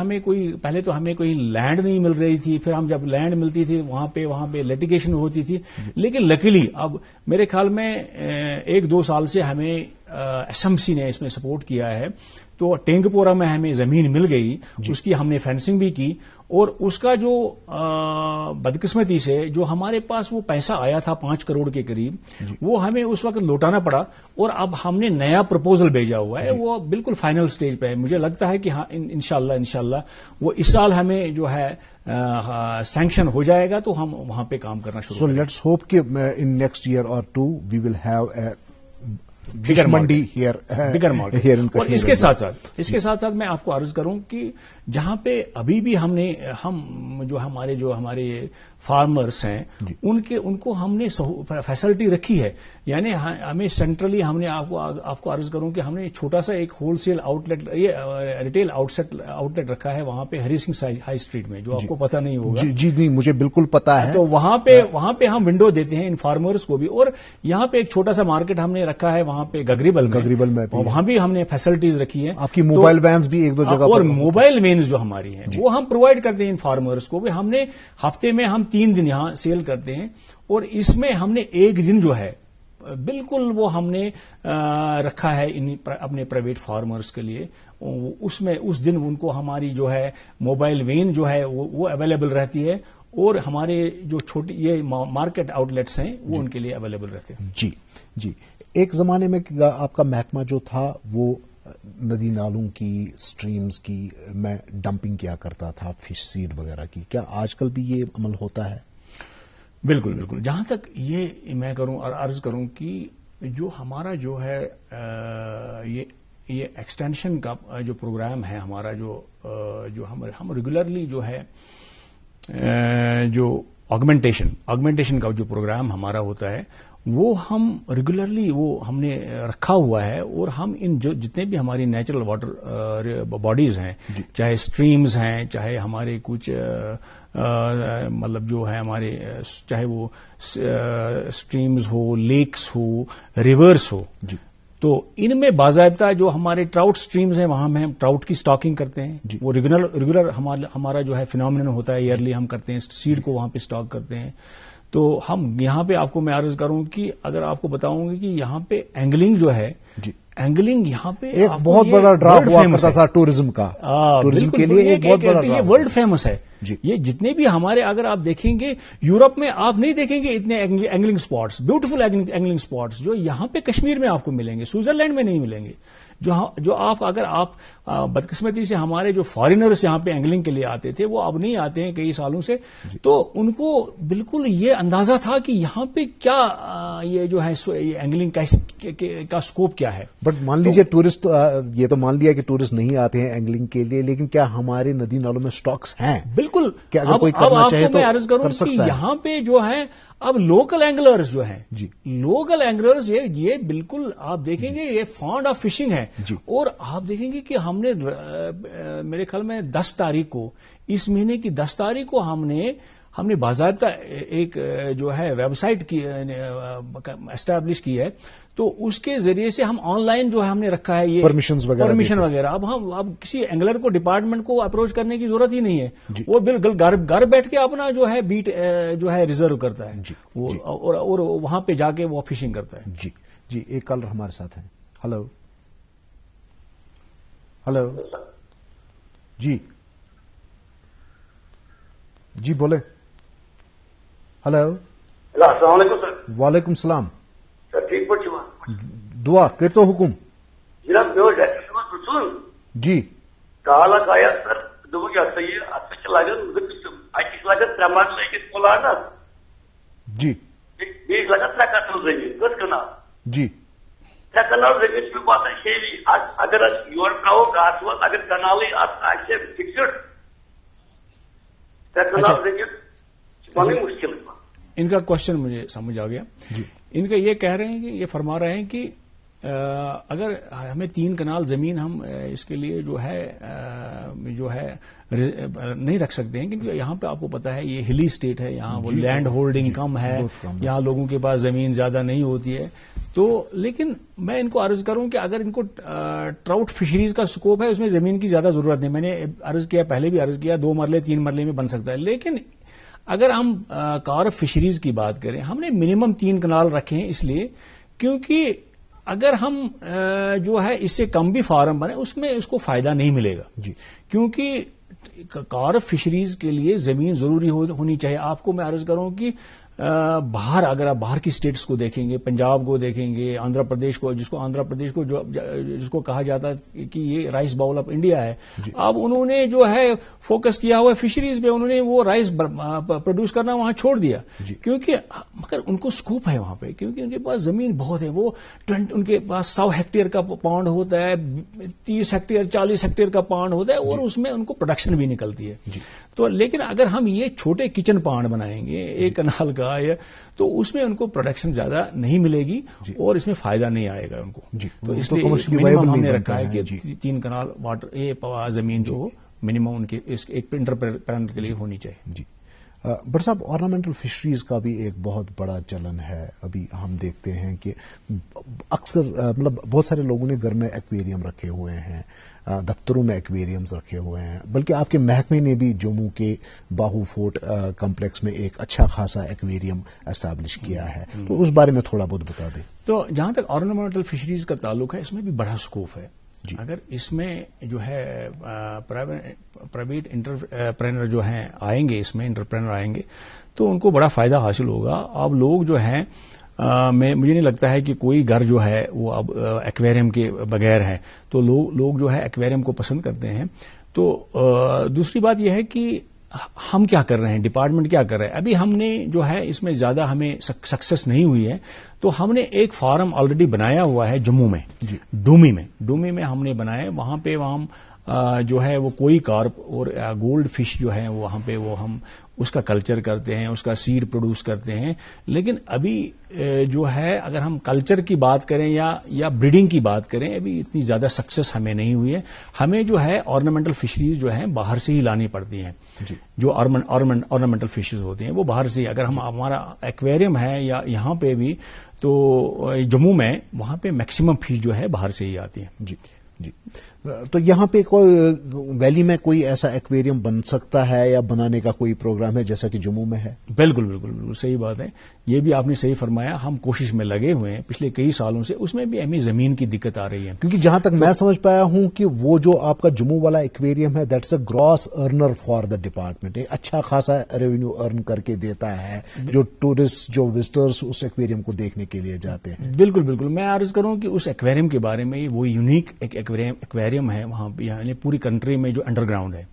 پہلے تو ہمیں کوئی لینڈ نہیں مل رہی تھی. پھر ہم جب لینڈ ملتی تھی وہاں پہ لیٹیگیشن ہوتی تھی. لیکن لکیلی اب میرے خیال میں 1-2 سال سے ہمیں SMC نے اس میں سپورٹ کیا ہے. تو ٹینگپورا میں ہمیں زمین مل گئی, اس کی ہم نے فینسنگ بھی کی, اور اس کا جو بدقسمتی سے جو ہمارے پاس وہ پیسہ آیا تھا 5 کروڑ کے قریب, وہ ہمیں اس وقت لوٹانا پڑا, اور اب ہم نے نیا پرپوزل بھیجا ہوا ہے, وہ بالکل فائنل سٹیج پہ ہے. مجھے لگتا ہے کہ ہاں انشاءاللہ وہ اس سال ہمیں جو ہے سینکشن ہو جائے گا, تو ہم وہاں پہ کام کرنا شروع کریں. So let's hope کہ in next year or two we will have a bigger منڈی bigger market. اور اس کے ساتھ ساتھ میں آپ کو عرض کروں کہ جہاں پہ ابھی بھی ہم جو ہمارے فارمرز ہیں ان کو ہم نے فیسلٹی رکھی ہے. یعنی ہمیں سینٹرلی ہم نے آپ کو عرض کروں کہ ہم نے چھوٹا سا ایک wholesale out retail outlet رکھا ہے وہاں پہ ہری سنگھ ہائی اسٹریٹ میں, جو آپ کو پتا نہیں ہوگا. جی نہیں, مجھے بالکل پتا ہے. تو وہاں پہ ہم ونڈو دیتے ہیں ان فارمرز کو بھی. اور یہاں پہ ایک چھوٹا سا مارکیٹ ہم نے رکھا ہے وہاں پہ گگریبل میں, وہاں بھی ہم نے فیسلٹیز رکھی ہیں. آپ کی موبائل وینز بھی ایک دو جگہ اور موبائل وینز جو ہماری ہیں وہ ہم پرووائڈ کرتے ہیں ان فارمرز کو. ہم نے ہفتے میں ہم 3 دن یہاں سیل کرتے ہیں, اور اس میں ہم نے ایک دن جو ہے بالکل وہ ہم نے رکھا ہے اپنے پرائیویٹ فارمرز کے لیے. اس دن ان کو ہماری جو ہے موبائل وین جو ہے وہ اویلیبل رہتی ہے, اور ہمارے جو چھوٹی یہ مارکیٹ آؤٹ لیٹس ہیں وہ ان کے لیے اویلیبل رہتے ہیں. جی ایک زمانے میں آپ کا محکمہ جو تھا وہ ندی نالوں کی سٹریمز کی میں ڈمپنگ کیا کرتا تھا, فش سیڈ وغیرہ کی. کیا آج کل بھی یہ عمل ہوتا ہے؟ بالکل. جہاں تک یہ میں کروں اور عرض کروں کہ جو ہمارا جو ہے یہ ایکسٹینشن کا جو پروگرام ہے ہمارا, جو ہم ریگولرلی جو ہے جو آگمنٹیشن کا جو پروگرام ہمارا ہوتا ہے وہ ہم ریگولرلی وہ ہم نے رکھا ہوا ہے. اور ہم ان جو جتنے بھی ہماری نیچرل واٹر باڈیز ہیں, چاہے اسٹریمز ہیں, چاہے ہمارے کچھ مطلب جو ہے ہمارے چاہے وہ اسٹریمز ہو, لیکس ہو, ریورس ہو, تو ان میں باضابطہ جو ہمارے ٹراؤٹ اسٹریمز ہیں وہاں میں ہم ٹراؤٹ کی سٹاکنگ کرتے ہیں. وہ ریگولر ہمارا جو ہے فینومینن ہوتا ہے, ایئرلی ہم کرتے ہیں, سیڈ کو وہاں پہ سٹاک کرتے ہیں. تو ہم یہاں پہ آپ کو میں عرض کروں کہ اگر آپ کو بتاؤں گی کہ یہاں پہ اینگلنگ جو ہے, اینگلنگ یہاں پہ ایک بہت بڑا ڈرا ہوا کرتا تھا ٹورزم کا, ٹورزم کے لیے ایک بہت بڑا ڈرا, یہ ورلڈ فیمس ہے. یہ جتنے بھی ہمارے اگر آپ دیکھیں گے یورپ میں آپ نہیں دیکھیں گے اتنے angling spots, beautiful angling spots جو یہاں پہ کشمیر میں آپ کو ملیں گے, سوئٹزرلینڈ میں نہیں ملیں گے. جو اگر آپ بدقسمتی سے ہمارے جو فارینرز یہاں پہ اینگلنگ کے لیے آتے تھے وہ اب نہیں آتے ہیں کئی سالوں سے, تو ان کو بالکل یہ اندازہ تھا کہ یہاں پہ کیا یہ جو ہے اینگلنگ کا اسکوپ کیا ہے. بٹ مان لیجیے ٹورسٹ, یہ تو مان لیا کہ ٹورسٹ نہیں آتے ہیں اینگلنگ کے لیے, لیکن کیا ہمارے ندی نالوں میں سٹاکس ہیں؟ بالکل. اگر کوئی کرنا چاہے تو میں عرض کروں کہ یہاں پہ جو ہے اب لوکل اینگلرز جو ہیں, لوکل اینگلرز یہ بالکل آپ دیکھیں گے یہ فانڈ آف فشنگ ہے. اور آپ دیکھیں گے کہ ہم نے میرے خیال میں 10 تاریخ کو, اس مہینے کی 10 تاریخ کو ہم نے باضابطہ ایک جو ہے ویب سائٹ کی اسٹیبلش کی ہے, تو اس کے ذریعے سے ہم آن لائن جو ہے ہم نے رکھا ہے یہ پرمیشن وغیرہ. اب کسی اینگلر کو ڈپارٹمنٹ کو اپروچ کرنے کی ضرورت ہی نہیں ہے, وہ بالکل گھر بیٹھ کے اپنا جو ہے بیٹ جو ہے ریزرو کرتا ہے, اور وہاں پہ جا کے وہ فشنگ کرتا ہے. جی ایک کالر ہمارے ساتھ ہیں. ہلو جی بولے. ہلو السلام علیکم سر. وعلیکم السلام سر ٹھیک پہ دعا کرتو حکم. جناب مے ڈاکٹر صاحب پرژھن جی کال اکھ آیا سر دوٚپُکھ یہ سا یہ اتھ لگان اکس لگان 3 مرلہٕ أکِس پلانس جی بیٚیِس لگان 3 کٹھل زمین کٔژ کنال جی 3 کنال زمین چھُ مےٚ باسان ہیوی. اگر یور تراوو گاسہٕ وول اگر کنالٕے اتھ آسہِ فکسڈ 3 کنال زمین بڑی مشکل. ان کا کوشچن مجھے سمجھ آ گیا. ان کا یہ کہہ رہے ہیں کہ یہ فرما رہے ہیں کہ اگر ہمیں 3 کنال زمین ہم اس کے لیے جو ہے نہیں رکھ سکتے ہیں, کیونکہ یہاں پہ آپ کو پتا ہے یہ ہلی اسٹیٹ ہے, یہاں وہ لینڈ ہولڈنگ کم ہے, یہاں لوگوں کے پاس زمین زیادہ نہیں ہوتی ہے. تو لیکن میں ان کو عرض کروں کہ اگر ان کو ٹراؤٹ فشریز کا سکوپ ہے اس میں زمین کی زیادہ ضرورت نہیں. میں نے عرض کیا, پہلے بھی عرض کیا, 2 مرلے 3 مرلے میں بن سکتا ہے. لیکن اگر ہم کارپ فشریز کی بات کریں, ہم نے منیمم 3 کنال رکھے ہیں اس لیے کیونکہ اگر ہم جو ہے اس سے کم بھی فارم بنے اس میں اس کو فائدہ نہیں ملے گا جی، کیونکہ کارپ فشریز کے لیے زمین ضروری ہونی چاہیے. آپ کو میں عرض کروں کہ باہر اگر آپ باہر کی اسٹیٹس کو دیکھیں گے، پنجاب کو دیکھیں گے، آندھرا پردیش کو، آندھرا پردیش کو جس کو کہا جاتا ہے کہ یہ رائس باؤل آف انڈیا ہے، اب انہوں نے جو ہے فوکس کیا ہوا ہے فشریز پہ، انہوں نے وہ رائس پروڈیوس کرنا وہاں چھوڑ دیا کیونکہ مگر ان کو سکوپ ہے وہاں پہ، کیونکہ ان کے پاس زمین بہت ہے. وہ ان کے پاس 100 ہیکٹیئر کا پانڈ ہوتا ہے، 30 ہیکٹیئر 40 ہیکٹیئر کا پانڈ ہوتا ہے، اور اس میں ان کو پروڈکشن بھی نکلتی ہے. تو لیکن اگر ہم یہ چھوٹے کچن پانڈ بنائیں گے ایک کنال کا تو اس میں ان کو پروڈکشن زیادہ نہیں ملے گی اور اس میں فائدہ نہیں آئے گا ان کو. تو اس لیے منیمم ہم نے رکھا ہے کہ 3 کنال واٹر زمین جو منیمم ان کے ایک انٹرپرینر کے لیے ہونی چاہیے. جی بٹ صاحب، آرنامنٹل فشریز کا بھی ایک بہت بڑا چلن ہے. ابھی ہم دیکھتے ہیں کہ اکثر مطلب بہت سارے لوگوں نے گھر میں ایکویریم رکھے ہوئے ہیں، دفتروں میں ایکویریمز رکھے ہوئے ہیں، بلکہ آپ کے محکمے نے بھی جموں کے باہو فورٹ کمپلیکس میں ایک اچھا خاصا ایکویریم اسٹیبلش کیا ہے. تو اس بارے میں تھوڑا بہت بتا دیں. تو جہاں تک آرنامنٹل فشریز کا تعلق ہے، اس میں بھی بڑا اسکوپ ہے. اگر اس میں جو ہے پرائیویٹ انٹرپرینر جو ہیں آئیں گے، اس میں انٹرپرینر آئیں گے تو ان کو بڑا فائدہ حاصل ہوگا. اب لوگ جو ہیں مجھے نہیں لگتا ہے کہ کوئی گھر جو ہے وہ اب ایکویریم کے بغیر ہے، تو لوگ جو ہے ایکویریم کو پسند کرتے ہیں. تو دوسری بات یہ ہے کہ ہم کیا کر رہے ہیں، ڈپارٹمنٹ کیا کر رہا ہے. ابھی ہم نے جو ہے اس میں زیادہ ہمیں سکسیس نہیں ہوئی ہے، تو ہم نے ایک فارم آلریڈی بنایا ہوا ہے جموں میں، ڈومی میں ہم نے بنایا. وہاں پہ ہم جو ہے وہ کوئی کارپ اور گولڈ فش جو ہے وہاں پہ وہ ہم اس کا کلچر کرتے ہیں، اس کا سیڈ پروڈیوس کرتے ہیں. لیکن ابھی جو ہے اگر ہم کلچر کی بات کریں یا بریڈنگ کی بات کریں، ابھی اتنی زیادہ سکسیس ہمیں نہیں ہوئی ہے. ہمیں جو ہے آرنامنٹل فشریز جو ہیں باہر سے ہی لانی پڑتی ہیں. جو آرنامنٹل فشز ہوتے ہیں وہ باہر سے. اگر ہمارا ایکویریم ہے یا یہاں پہ بھی تو جموں میں وہاں پہ میکسیمم فش جو ہے باہر سے ہی آتی ہیں. جی. تو یہاں پہ کوئی ویلی میں کوئی ایسا ایکویریم بن سکتا ہے یا بنانے کا کوئی پروگرام ہے جیسا کہ جموں میں ہے؟ بالکل صحیح بات ہے. یہ بھی آپ نے صحیح فرمایا. ہم کوشش میں لگے ہوئے ہیں پچھلے کئی سالوں سے. اس میں بھی ہمیں زمین کی دقت آ رہی ہے، کیونکہ جہاں تک میں سمجھ پایا ہوں کہ وہ جو آپ کا جموں والا ایکویریم ہے that's a gross earner for the department. ایک اچھا خاصا ریونیو ارن کر کے دیتا ہے جو ٹورسٹ جو وزٹرز اس ایکویریم کو دیکھنے کے لیے جاتے ہیں. بالکل میں عرض کروں کہ اس ایکویریم کے بارے میں وہ یونیک ایک ایکویریم ہے وہاں پہ، یعنی پوری کنٹری میں جو انڈر گراؤنڈ ہے،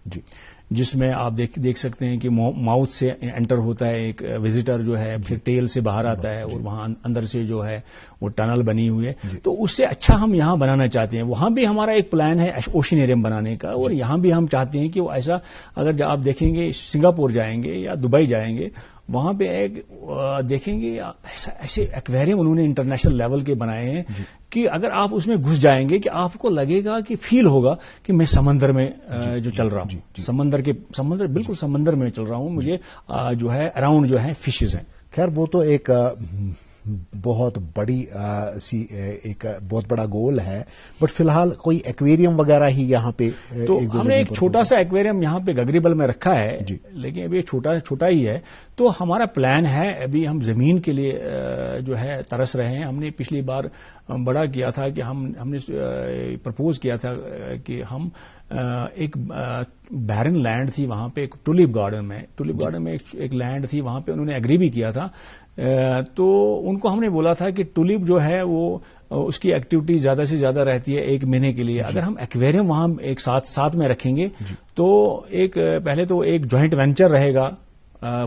جس میں آپ دیکھ سکتے ہیں کہ ماؤتھ سے انٹر ہوتا ہے ایک وزٹر جو ہے، پھر ٹیل سے باہر آتا ہے اور وہاں اندر سے جو ہے وہ ٹنل بنی ہوئی ہے. تو اس سے اچھا ہم یہاں بنانا چاہتے ہیں. وہاں بھی ہمارا ایک پلان ہے اوشن ایریم بنانے کا، اور یہاں بھی ہم چاہتے ہیں کہ وہ ایسا، اگر آپ دیکھیں گے سنگاپور جائیں گے یا دبئی جائیں گے، وہاں پہ ایک دیکھیں گے ایسے ایکویریم انہوں نے انٹرنیشنل لیول کے بنائے ہیں کہ اگر آپ اس میں گھس جائیں گے کہ آپ کو لگے گا کہ فیل ہوگا کہ میں سمندر میں جو چل رہا ہوں، سمندر بالکل سمندر میں چل رہا ہوں. مجھے جو ہے اراؤنڈ جو ہے فشز ہیں. خیر وہ تو ایک بہت بڑی ایک بہت بڑا گول ہے، بٹ فی الحال کوئی ایکویریم وغیرہ ہی یہاں پہ. تو ہم نے ایک چھوٹا سا ایکویریم یہاں پہ گگریبل میں رکھا ہے، لیکن ابھی چھوٹا ہی ہے. تو ہمارا پلان ہے، ابھی ہم زمین کے لیے جو ہے ترس رہے ہیں. ہم نے پچھلی بار بڑا کیا تھا کہ ہم نے پرپوز کیا تھا کہ ہم ایک بیرن لینڈ تھی وہاں پہ، ایک ٹولپ گارڈن میں ایک لینڈ تھی وہاں پہ، انہوں نے ایگری بھی کیا تھا. تو ان کو ہم نے بولا تھا کہ ٹولپ جو ہے وہ اس کی ایکٹیویٹی زیادہ سے زیادہ رہتی ہے 1 مہینے کے لیے. اگر ہم ایکویریم وہاں ایک ساتھ میں رکھیں گے تو پہلے تو ایک جوائنٹ وینچر رہے گا،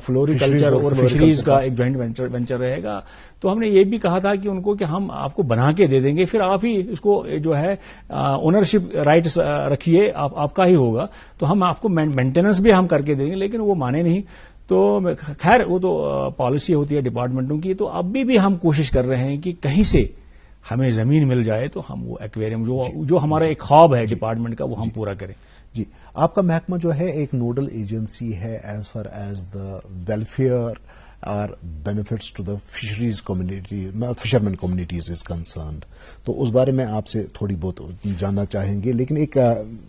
فلوری کلچر اور فشریز کا ایک جوائنٹ وینچر رہے گا. تو ہم نے یہ بھی کہا تھا کہ ان کو کہ ہم آپ کو بنا کے دے دیں گے، پھر آپ ہی اس کو جو ہے اونرشپ رائٹس رکھیے، آپ کا ہی ہوگا. تو ہم آپ کو مینٹیننس بھی ہم کر کے دیں گے، لیکن وہ مانے نہیں. تو خیر وہ تو پالیسی ہوتی ہے ڈپارٹمنٹوں کی. تو اب بھی ہم کوشش کر رہے ہیں کہ کہیں سے ہمیں زمین مل جائے تو ہم وہ ایکویریم جو ہمارا ایک خواب ہے ڈپارٹمنٹ کا وہ ہم پورا کریں. جی آپ کا محکمہ جو ہے ایک نوڈل ایجنسی ہے as far as the welfare اور benefits to the fisheries community, fishermen communities is concerned. تو اس بارے میں آپ سے تھوڑی بہت جاننا چاہیں گے، لیکن ایک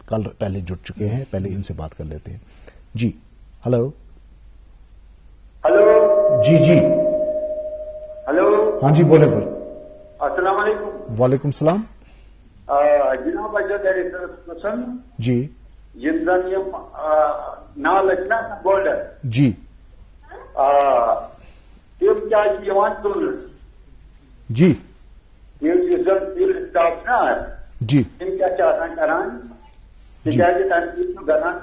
کل پہلے جڑ چکے ہیں، پہلے ان سے بات کر لیتے ہیں. جی ہلو. ہلو جی ہلو. ہاں جی بولے. السلام علیکم. وعلیکم السلام. جناب حسن جی یم زن یم نالے نا بولڈر جی تم کیا تلن جی زن سٹاف نا جی تم کیا کران تاکہ تمہیں گھان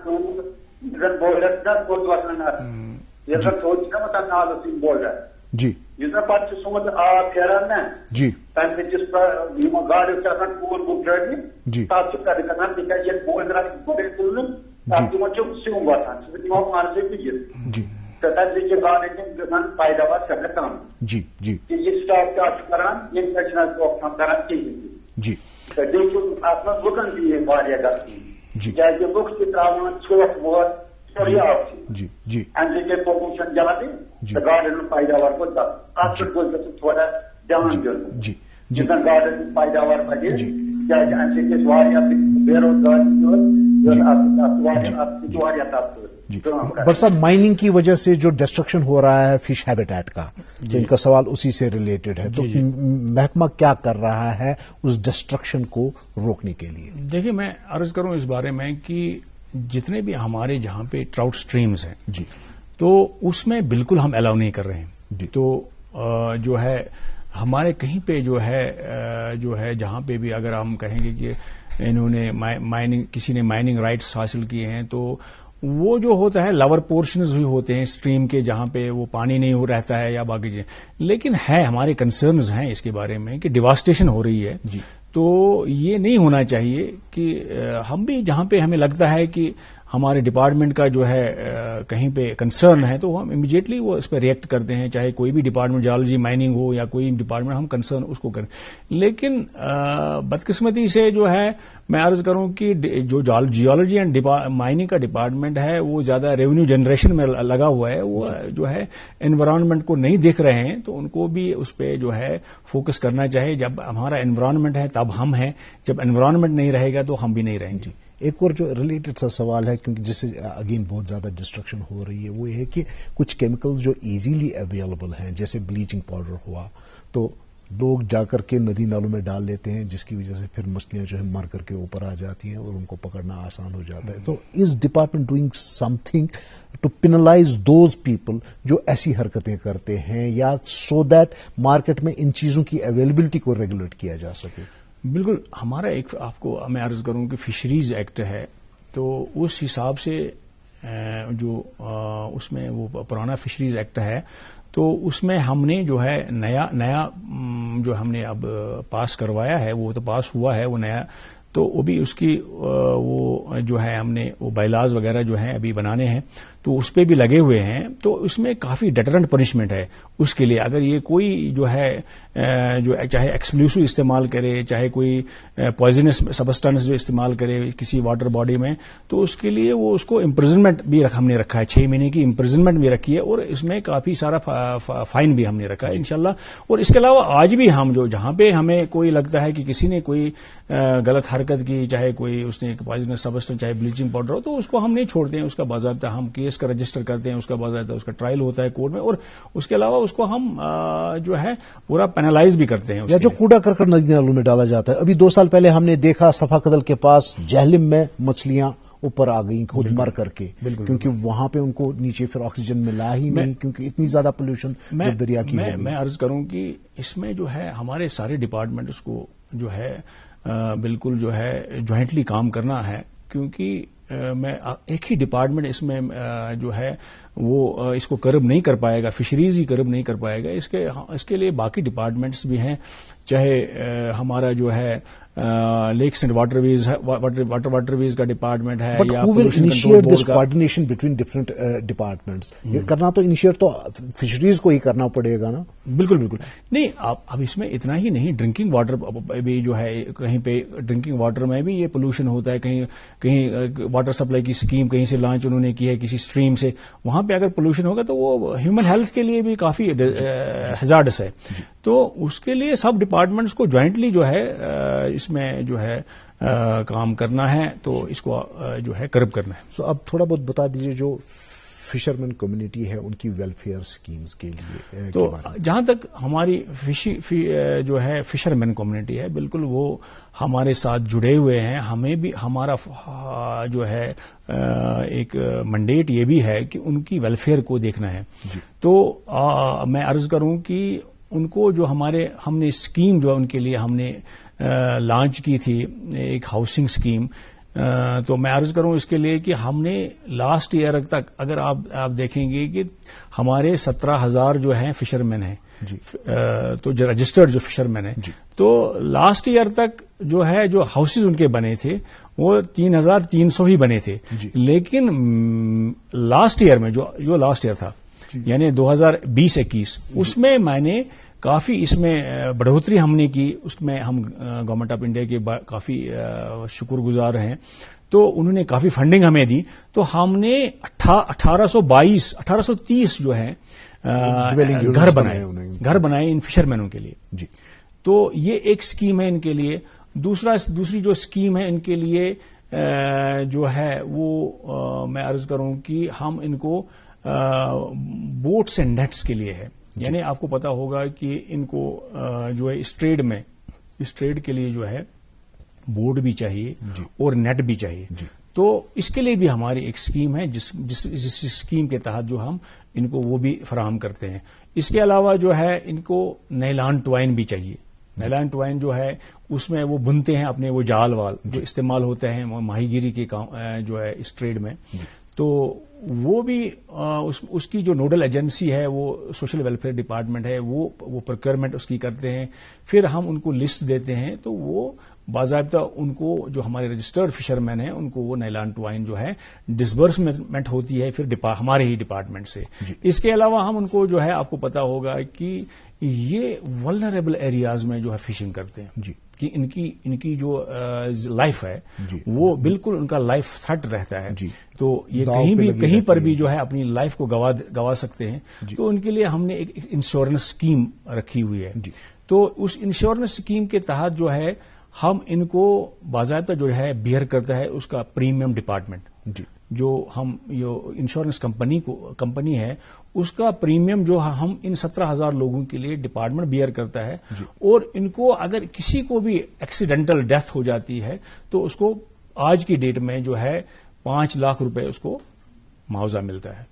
زن بولڈر نا بوت وسان یہ زن سوچ نا نال بولڈر جی اس پہ سوز آب پھیران نا جی تمہ سچس گاڑی پور بک جی تب کران تاز یہ بولڈر گوڑے تلن تب تمہیں سیوم وسان سہ مان سے بہت جی تو تمہ سب گاڑی گھان پیداوار سٹھا کم جی جی یہ سٹاف کیا کران یم پہ روک تھام کران کہین جی تو بیس ات من لکن تہ غلطی جی کیازِ لُکھ تہ تراوان ژھۄٹھ ووٹ سورُے آبسٕے جی جی امہِ سۭتۍ گٔے پوٚلوٗشن زیادٕ جی تہٕ گاڈن ہُنٛد پیداوار گوٚو تَتھ پٮ۪ٹھ گوٚژھ گژھُن تھوڑا دھیان دیُن جی یُس زن گاڈن ہُنٛد پیداوار بڑِ جی کیازِ امہِ سۭتۍ گژھِ واریاہ بے روزگاری جی بٹ صاحب مائننگ کی وجہ سے جو ڈسٹرکشن ہو رہا ہے فش ہیبیٹیٹ کا تو ان کا سوال اسی سے ریلیٹڈ ہے تو محکمہ کیا کر رہا ہے اس ڈسٹرکشن کو روکنے کے لیے؟ دیکھیے میں عرض کروں اس بارے میں کہ جتنے بھی ہمارے جہاں پہ ٹراؤٹ سٹریمز ہیں جی تو اس میں بالکل ہم الاؤ نہیں کر رہے ہیں جی تو جو ہے ہمارے کہیں پہ جو ہے جہاں پہ بھی اگر ہم کہیں گے کہ انہوں نے مائننگ کسی نے مائننگ رائٹس حاصل کیے ہیں تو وہ جو ہوتا ہے لور پورشنز بھی ہوتے ہیں اسٹریم کے جہاں پہ وہ پانی نہیں رہتا ہے یا باقی چیزیں لیکن ہے ہمارے کنسرنز ہیں اس کے بارے میں کہ ڈیواسٹیشن ہو رہی ہے جی تو یہ نہیں ہونا چاہیے کہ ہم بھی جہاں پہ ہمیں لگتا ہے کہ ہمارے ڈپارٹمنٹ کا جو ہے کہیں پہ کنسرن ہے تو ہم امیڈیٹلی وہ اس پہ ریئیکٹ کرتے ہیں چاہے کوئی بھی ڈپارٹمنٹ جیولوجی مائننگ ہو یا کوئی ڈپارٹمنٹ ہم کنسرن اس کو کریں لیکن بدقسمتی سے جو ہے میں عرض کروں کہ جو جیولوجی اینڈ مائننگ کا ڈپارٹمنٹ ہے وہ زیادہ ریونیو جنریشن میں لگا ہوا ہے وہ جو ہے انوائرمنٹ کو نہیں دیکھ رہے ہیں تو ان کو بھی اس پہ جو ہے فوکس کرنا چاہیے جب ہمارا انوائرمنٹ ہے تب ہم ہیں جب انوائرمنٹ نہیں رہے گا تو ہم بھی نہیں رہیں گے. ایک اور جو ریلیٹڈ سا سوال ہے کیونکہ جس سے اگین بہت زیادہ ڈسٹرکشن ہو رہی ہے وہ یہ ہے کہ کچھ کیمیکل جو ایزیلی اویلیبل ہیں جیسے بلیچنگ پاؤڈر ہوا تو لوگ جا کر کے ندی نالوں میں ڈال لیتے ہیں جس کی وجہ سے پھر مچھلیاں جو ہے مر کر کے اوپر آ جاتی ہیں اور ان کو پکڑنا آسان ہو جاتا ہے. تو is department doing something to penalize those people جو ایسی حرکتیں کرتے ہیں یا سو دیٹ مارکیٹ میں ان چیزوں کی اویلیبلٹی کو ریگولیٹ کیا جا سکے؟ بالکل ہمارا ایک آپ کو میں عرض کروں کہ فشریز ایکٹ ہے تو اس حساب سے جو اس میں وہ پرانا فشریز ایکٹ ہے تو اس میں ہم نے جو ہے نیا جو ہم نے اب پاس کروایا ہے وہ تو پاس ہوا ہے وہ نیا تو وہ بھی اس کی وہ جو ہے ہم نے وہ بائیلاز وغیرہ جو ہیں ابھی بنانے ہیں تو اس پہ بھی لگے ہوئے ہیں تو اس میں کافی ڈیٹرنٹ پنشمنٹ ہے اس کے لیے اگر یہ کوئی جو ہے جو چاہے ایکسپلوسو استعمال کرے چاہے کوئی پوائزنس سبسٹنس جو استعمال کرے کسی واٹر باڈی میں تو اس کے لیے وہ اس کو امپرزنمنٹ بھی ہم نے رکھا ہے 6 مہینے کی امپرزنمنٹ بھی رکھی ہے اور اس میں کافی سارا فائن بھی ہم نے رکھا ہے انشاءاللہ. اور اس کے علاوہ آج بھی ہم جو جہاں پہ ہمیں کوئی لگتا ہے کہ کسی نے کوئی غلط حرکت کی چاہے کوئی اس نے پوائزنس سبسٹنس چاہے بلیچنگ پاؤڈر ہو تو اس کو ہم نہیں چھوڑتے ہیں اس کا باضابطہ ہم کیس کا رجسٹر کرتے ہیں اس کا باضابطہ اس کا ٹرائل ہوتا ہے کورٹ میں اور اس کے علاوہ اس کو ہم جو ہے پورا پینلائز بھی کرتے ہیں. یا جو کوڑا کرکٹ ندی نالوں میں ڈالا جاتا ہے ابھی 2 سال پہلے ہم نے دیکھا صفا قدل کے پاس جہلم میں مچھلیاں اوپر آ گئی خود مر کر کے کیونکہ وہاں پہ ان کو نیچے پھر آکسیجن ملا ہی نہیں کیونکہ اتنی زیادہ پولوشن جب دریا کی میں عرض کروں کہ اس میں جو ہے ہمارے سارے ڈپارٹمنٹس کو جو ہے بالکل جو ہے جوائنٹلی کام کرنا ہے کیونکہ میں ایک ہی ڈپارٹمنٹ اس میں جو ہے وہ اس کو کرب نہیں کر پائے گا فشریز ہی کرب نہیں کر پائے گا اس کے لیے باقی ڈپارٹمنٹس بھی ہیں چاہے ہمارا جو ہے لیکس اینڈ واٹر ویز کا ڈپارٹمنٹ ہے یا کوآرڈینیشن بٹوین ڈفرنٹ ڈپارٹمنٹس یہ کرنا تو انیشیٹ تو فشریز کو ہی کرنا پڑے گا نا. بالکل بالکل نہیں اب اس میں اتنا ہی نہیں ڈرنکنگ واٹر بھی جو ہے کہیں پہ ڈرنکنگ واٹر میں بھی یہ پولوشن ہوتا ہے کہیں واٹر سپلائی کی اسکیم کہیں سے لانچ انہوں نے کی ہے کسی اسٹریم سے وہاں پہ اگر پولوشن ہوگا تو وہ ہیومن ہیلتھ کے لیے بھی کافی ہیزارڈس ہے تو اس کے لیے سب ڈپارٹمنٹس کو جوائنٹلی جو ہے اس میں جو ہے کام کرنا ہے تو اس کو جو ہے کرب کرنا ہے. اب تھوڑا بہت بتا دیجیے جو فشرمین کمیونٹی ہے ان کی ویلفیئر سکیمز کے لیے تو جہاں تک ہماری جو ہے فشرمین کمیونٹی ہے بالکل وہ ہمارے ساتھ جڑے ہوئے ہیں. ہمیں بھی ہمارا جو ہے ایک منڈیٹ یہ بھی ہے کہ ان کی ویلفیئر کو دیکھنا ہے. تو میں عرض کروں کہ ان کو جو ہم نے اسکیم جو ان کے لیے ہم نے لانچ کی تھی ایک ہاؤسنگ اسکیم, تو میں عرض کروں اس کے لیے کہ ہم نے لاسٹ ایئر تک اگر آپ دیکھیں گے کہ ہمارے 17,000 جو ہیں فشرمین ہیں تو جو رجسٹرڈ جو فشرمین ہیں, تو لاسٹ ایئر تک جو ہے جو ہاؤسز ان کے بنے تھے وہ 3,300 ہی بنے تھے. لیکن لاسٹ ایئر میں جو لاسٹ ایئر تھا یعنی 2020-21 اس میں نے کافی اس میں بڑھوتری ہم نے کی. اس میں ہم گورنمنٹ آف انڈیا کے کافی شکر گزار ہیں. تو انہوں نے کافی فنڈنگ ہمیں دی. تو ہم نے 1830 جو ہے گھر بنائے ان فشرمینوں کے لیے. تو یہ ایک اسکیم ہے ان کے لیے. دوسری جو اسکیم ہے ان کے لیے جو ہے وہ میں عرض کروں کہ ہم ان کو بوٹس اینڈ نیٹس کے لیے ہے. یعنی آپ کو پتا ہوگا کہ ان کو جو ہے اس ٹریڈ کے لیے جو ہے بوٹ بھی چاہیے اور نیٹ بھی چاہیے. تو اس کے لیے بھی ہماری ایک اسکیم ہے جس اسکیم کے تحت جو ہم ان کو وہ بھی فراہم کرتے ہیں. اس کے علاوہ جو ہے ان کو نیلان ٹوائن بھی چاہیے. نیلان ٹوائن جو ہے اس میں وہ بنتے ہیں اپنے وہ جال وال جو استعمال ہوتے ہیں ماہی گیری کے جو ہے اس ٹریڈ میں. تو وہ بھی اس کی جو نوڈل ایجنسی ہے وہ سوشل ویلفیئر ڈپارٹمنٹ ہے. وہ پروکیورمنٹ اس کی کرتے ہیں. پھر ہم ان کو لسٹ دیتے ہیں تو وہ باضابطہ ان کو جو ہمارے رجسٹرڈ فشرمین ہیں ان کو وہ نیلان ٹوائن جو ہے ڈسبرسمنٹ ہوتی ہے پھر ہمارے ہی ڈپارٹمنٹ سے. اس کے علاوہ ہم ان کو جو ہے آپ کو پتا ہوگا کہ یہ ولنریبل ایریاز میں جو ہے فشنگ کرتے ہیں کہ ان کی جو لائف ہے وہ بالکل ان کا لائف تھرٹ رہتا ہے. تو یہ کہیں پر بھی جو ہے اپنی لائف کو گوا سکتے ہیں. تو ان کے لیے ہم نے ایک انشورنس اسکیم رکھی ہوئی ہے. تو اس انشورنس اسکیم کے تحت جو ہے ہم ان کو باضابطہ جو ہے بیئر کرتا ہے اس کا پریمیم ڈپارٹمنٹ. جو ہم انشورنس کمپنی ہے اس کا پریمیم جو ہم ان 17,000 لوگوں کے لیے ڈپارٹمنٹ بیئر کرتا ہے. اور ان کو اگر کسی کو بھی ایکسیڈنٹل ڈیتھ ہو جاتی ہے تو اس کو آج کی ڈیٹ میں جو ہے 5 لاکھ روپے اس کو معاوضہ ملتا ہے.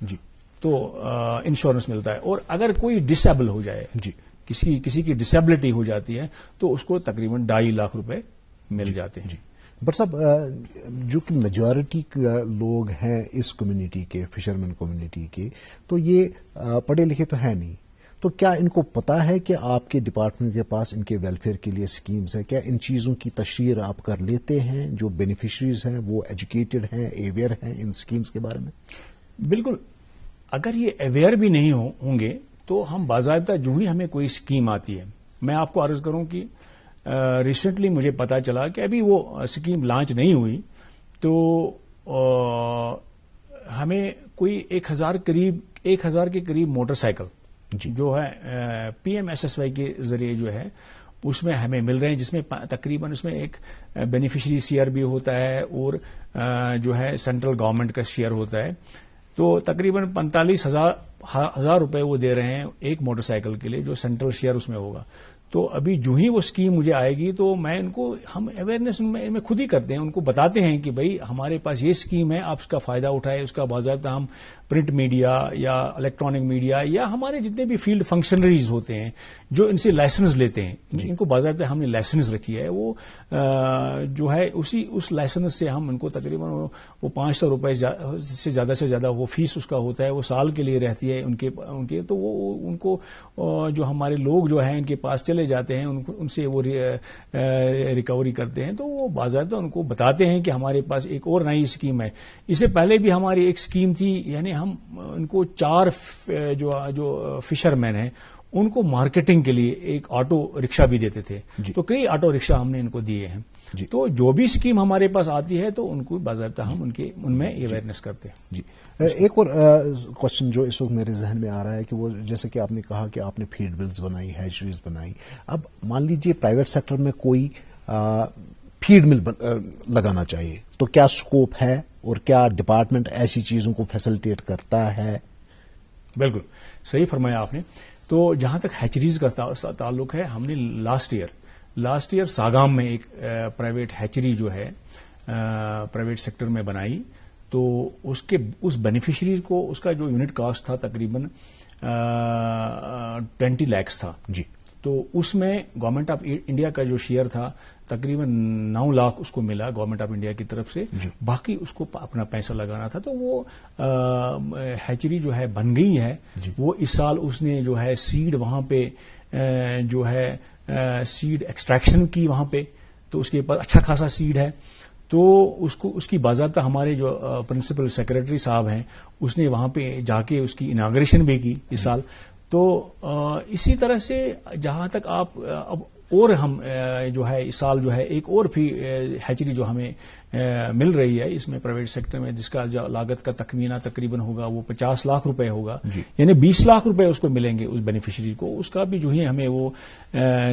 تو انشورنس ملتا ہے. اور اگر کوئی ڈسیبل ہو جائے کسی کی ڈسیبلٹی ہو جاتی ہے تو اس کو تقریباً 2.5 لاکھ روپے مل جاتے ہیں. بٹ صاحب جو کہ میجورٹی لوگ ہیں اس کمیونٹی کے فشرمین کمیونٹی کے تو یہ پڑھے لکھے تو ہیں نہیں. تو کیا ان کو پتا ہے کہ آپ کے ڈپارٹمنٹ کے پاس ان کے ویلفیئر کے لیے اسکیمز ہیں؟ کیا ان چیزوں کی تشہیر آپ کر لیتے ہیں؟ جو بینیفیشریز ہیں وہ ایجوکیٹڈ ہیں, اویئر ہیں ان اسکیمز کے بارے میں؟ بالکل. اگر یہ اویئر بھی نہیں ہوں گے تو ہم باضابطہ جو ہی ہمیں کوئی اسکیم آتی ہے. میں آپ کو عرض کروں کہ ریسنٹلی مجھے پتا چلا کہ ابھی وہ اسکیم لانچ نہیں ہوئی تو ہمیں کوئی 1,000 کے قریب موٹر سائیکل جو ہے PMSSY کے ذریعے جو ہے اس میں ہمیں مل رہے ہیں, جس میں تقریباً اس میں ایک بینیفیشری شیئر بھی ہوتا ہے اور جو ہے سینٹرل گورنمنٹ کا شیئر ہوتا ہے. تو تقریباً 45,000 روپے وہ دے رہے ہیں ایک موٹر سائیکل کے لیے جو سینٹرل شیئر اس میں ہوگا. تو ابھی جو ہی وہ اسکیم مجھے آئے گی تو میں ان کو ہم اویئرنیس میں خود ہی کرتے ہیں, ان کو بتاتے ہیں کہ بھائی ہمارے پاس یہ اسکیم ہے, آپ اس کا فائدہ اٹھائے. اس کا باضابطہ ہم پرنٹ میڈیا یا الیکٹرانک میڈیا یا ہمارے جتنے بھی فیلڈ فنکشنریز ہوتے ہیں جو ان سے لائسنس لیتے ہیں, ان کو باضابطہ ہم نے لائسنس رکھی ہے. وہ جو ہے اس لائسنس سے ہم ان کو تقریباً وہ 500 روپے سے زیادہ وہ فیس اس کا ہوتا ہے, وہ سال کے لیے رہتی ہے ان کے. تو وہ ان کو جو ہمارے لوگ جو ہیں ان کے پاس چلے جاتے ہیں, ان سے وہ ریکوری کرتے ہیں. تو وہ باضابطہ ان کو بتاتے ہیں کہ ہمارے پاس ایک اور نئی اسکیم ہے. اس سے پہلے بھی ہماری ایک اسکیم تھی, یعنی ہم ان کو 4 جو فشر مین ہیں ان کو مارکیٹنگ کے لیے ایک آٹو رکشہ بھی دیتے تھے. تو کئی آٹو رکشہ ہم نے ان کو دیے ہیں. تو جو بھی اسکیم ہمارے پاس آتی ہے تو ان کو باضابطہ ہم ان میں اویئرنیس کرتے ہیں. ایک اور کوشچن جو اس وقت میرے ذہن میں آ رہا ہے کہ وہ جیسے کہ آپ نے کہا کہ آپ نے فیڈ بلز بنائی, ہیچریز بنائی. اب مان لیجیے پرائیویٹ سیکٹر میں کوئی فیڈ مل لگانا چاہیے تو کیا اسکوپ ہے اور کیا ڈپارٹمنٹ ایسی چیزوں کو فیسلٹیٹ کرتا ہے؟ بالکل صحیح فرمایا آپ نے. تو جہاں تک ہیچریز کا تعلق ہے، ہم نے لاسٹ ایئر ساگام میں ایک پرائیویٹ ہیچری جو ہے پرائیویٹ سیکٹر میں بنائی. تو اس بینیفیشریز کو اس کا جو یونٹ کاسٹ تھا تقریباً 20 لاکھ تھا. جی. تو اس میں گورنمنٹ آف انڈیا کا جو شیئر تھا تقریباً 9 لاکھ اس کو ملا گورنمنٹ آف انڈیا کی طرف سے. جی. باقی اس کو اپنا پیسہ لگانا تھا. تو وہ ہیچری جو ہے بن گئی ہے. جی. وہ اس سال اس نے جو ہے سیڈ وہاں پہ جو ہے سیڈ ایکسٹریکشن کی وہاں پہ. تو اس کے پاس اچھا خاصا سیڈ ہے. تو اس کی باضابطہ ہمارے جو پرنسپل سیکرٹری صاحب ہیں اس نے وہاں پہ جا کے اس کی اناگریشن بھی کی اس سال. تو اسی طرح سے جہاں تک آپ اب اور ہم جو ہے اس سال جو ہے ایک اور بھی ہیچری جو ہمیں مل رہی ہے اس میں پرائیویٹ سیکٹر میں، جس کا جو لاگت کا تخمینہ تقریباً ہوگا وہ 50 لاکھ روپے ہوگا. جی. یعنی 20 لاکھ روپے اس کو ملیں گے اس بینیفیشری کو. اس کا بھی جو ہے ہمیں وہ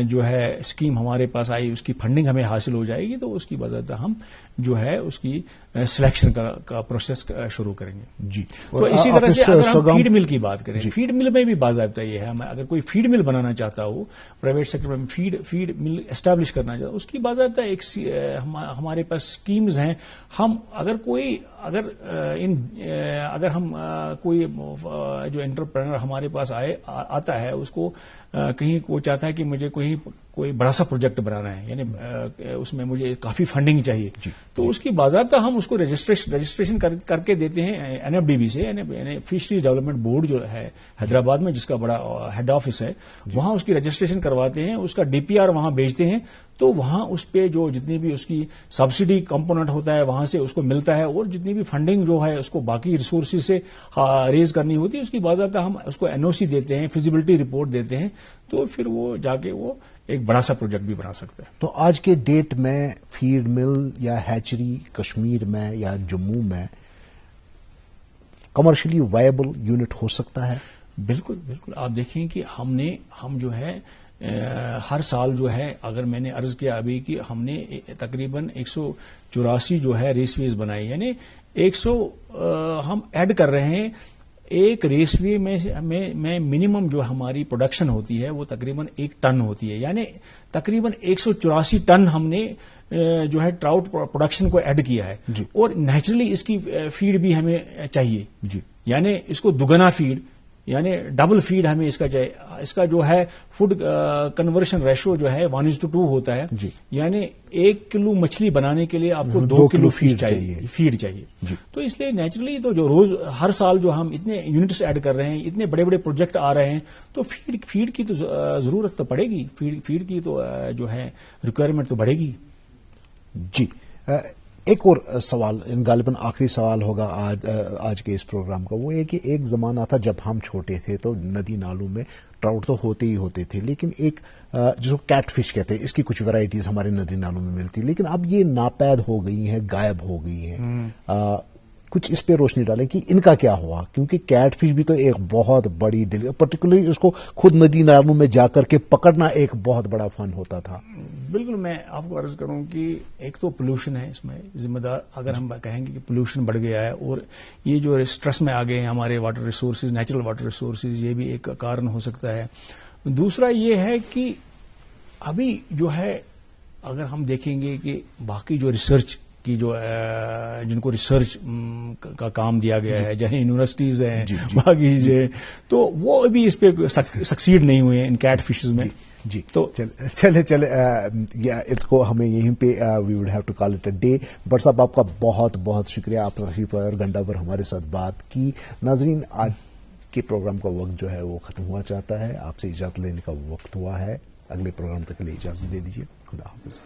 جو ہے اسکیم ہمارے پاس آئی، اس کی فنڈنگ ہمیں حاصل ہو جائے گی. تو اس کی باضابطہ ہم جو ہے اس کی سلیکشن کا پروسیس شروع کریں گے. جی. تو اسی طرح سے اگر ہم فیڈ مل کی بات کریں، فیڈ مل میں بھی باضابطہ یہ ہے، اگر کوئی فیڈ مل بنانا چاہتا ہو پرائیویٹ سیکٹر میں فیڈ مل اسٹیبلش کرنا چاہتا، اس کی باضابطہ ایک ہمارے پاس اسکیمز ہیں. ہم اگر ہم کوئی جو انٹرپرینر ہمارے پاس آتا ہے، اس کو کہیں وہ چاہتا ہے کہ مجھے کوئی بڑا سا پروجیکٹ بنانا ہے، یعنی اس میں مجھے کافی فنڈنگ چاہیے. جی. تو اس کی باضابطہ ہم اس کو رجسٹریشن کر کے دیتے ہیں NFDB سے، یعنی فشریز ڈیولپمنٹ بورڈ جو ہے حیدرآباد میں جس کا بڑا ہیڈ آفس ہے، وہاں اس کی رجسٹریشن کرواتے ہیں، اس کا DPR وہاں بھیجتے ہیں. تو وہاں اس پہ جو جتنی بھی اس کی سبسڈی کمپوننٹ ہوتا ہے وہاں سے اس کو ملتا ہے، اور جتنی بھی فنڈنگ جو ہے اس کو باقی ریسورسز سے ریز کرنی ہوتی ہے، اس کی باضابطہ ہم اس کو NOC دیتے ہیں، فیزیبلٹی رپورٹ دیتے ہیں. تو پھر وہ جا کے وہ ایک بڑا سا پروجیکٹ بھی بنا سکتا ہے. تو آج کے ڈیٹ میں فیڈ مل یا ہیچری کشمیر میں یا جموں میں کمرشلی وائبل یونٹ ہو سکتا ہے؟ بالکل بالکل. آپ دیکھیں کہ ہم جو ہے ہر سال جو ہے، اگر میں نے عرض کیا ابھی کہ ہم نے تقریباً 184 جو ہے ریس ویز بنائی، یعنی 100 ہم ایڈ کر رہے ہیں. ایک ریس وے میں منیمم جو ہماری پروڈکشن ہوتی ہے وہ تقریباً 1 ٹن ہوتی ہے، یعنی تقریباً 184 ٹن ہم نے جو ہے ٹراؤٹ پروڈکشن کو ایڈ کیا ہے. جی. اور نیچرلی اس کی فیڈ بھی ہمیں چاہیے. جی. یعنی اس کو دگنا فیڈ، یعنی ڈبل فیڈ ہمیں اس کا چاہیے. اس کا جو ہے فوڈ کنورشن ریشو جو ہے 1:2 ہوتا ہے. جی. یعنی 1 کلو مچھلی بنانے کے لیے آپ کو 2 کلو فیڈ چاہیے. جی. تو اس لیے نیچرلی تو جو روز ہر سال جو ہم اتنے یونٹس ایڈ کر رہے ہیں، اتنے بڑے بڑے پروجیکٹ آ رہے ہیں، تو فیڈ کی تو ضرورت تو پڑے گی. فیڈ کی تو جو ہے ریکوائرمنٹ تو بڑھے گی. جی. ایک اور سوال، غالباً آخری سوال ہوگا آج کے اس پروگرام کا، وہ یہ کہ ایک زمانہ تھا جب ہم چھوٹے تھے تو ندی نالوں میں ٹراؤٹ تو ہوتے ہی ہوتے تھے، لیکن ایک جس کو کیٹ فش کہتے ہیں، اس کی کچھ ورائٹیز ہمارے ندی نالوں میں ملتی، لیکن اب یہ ناپید ہو گئی ہیں، غائب ہو گئی ہیں. کچھ اس پہ روشنی ڈالیں کہ ان کا کیا ہوا، کیونکہ کیٹ فش بھی تو ایک بہت بڑی پرٹیکولرلی اس کو خود ندی نالوں میں جا کر کے پکڑنا ایک بہت بڑا فن ہوتا تھا. بالکل. میں آپ کو عرض کروں کہ ایک تو پولوشن ہے اس میں ذمہ دار، اگر ہم کہیں گے کہ پولوشن بڑھ گیا ہے اور یہ جو اسٹریس میں آ گئے ہیں ہمارے water resources, natural water resources, یہ بھی ایک کارن ہو سکتا ہے. دوسرا یہ ہے کہ ابھی جو ہے اگر ہم دیکھیں گے کہ باقی جو ریسرچ کی جن کو ریسرچ کا کام دیا گیا ہے، جہاں یونیورسٹیز ہیں، باقی چیزیں، تو وہ ابھی اس پہ سکسیڈ نہیں ہوئے ہیں ان کیٹ فشز میں. جی. تو چلے اس کو ہمیں یہیں پہ we would have to call it a day. But صاحب آپ کا بہت بہت شکریہ، آپ تشریف اور گھنٹہ بھر ہمارے ساتھ بات کی. ناظرین، آج کے پروگرام کا وقت جو ہے وہ ختم ہوا چاہتا ہے، آپ سے اجازت لینے کا وقت ہوا ہے. اگلے پروگرام تک کے لیے اجازت دے دیجیے. خدا حافظ.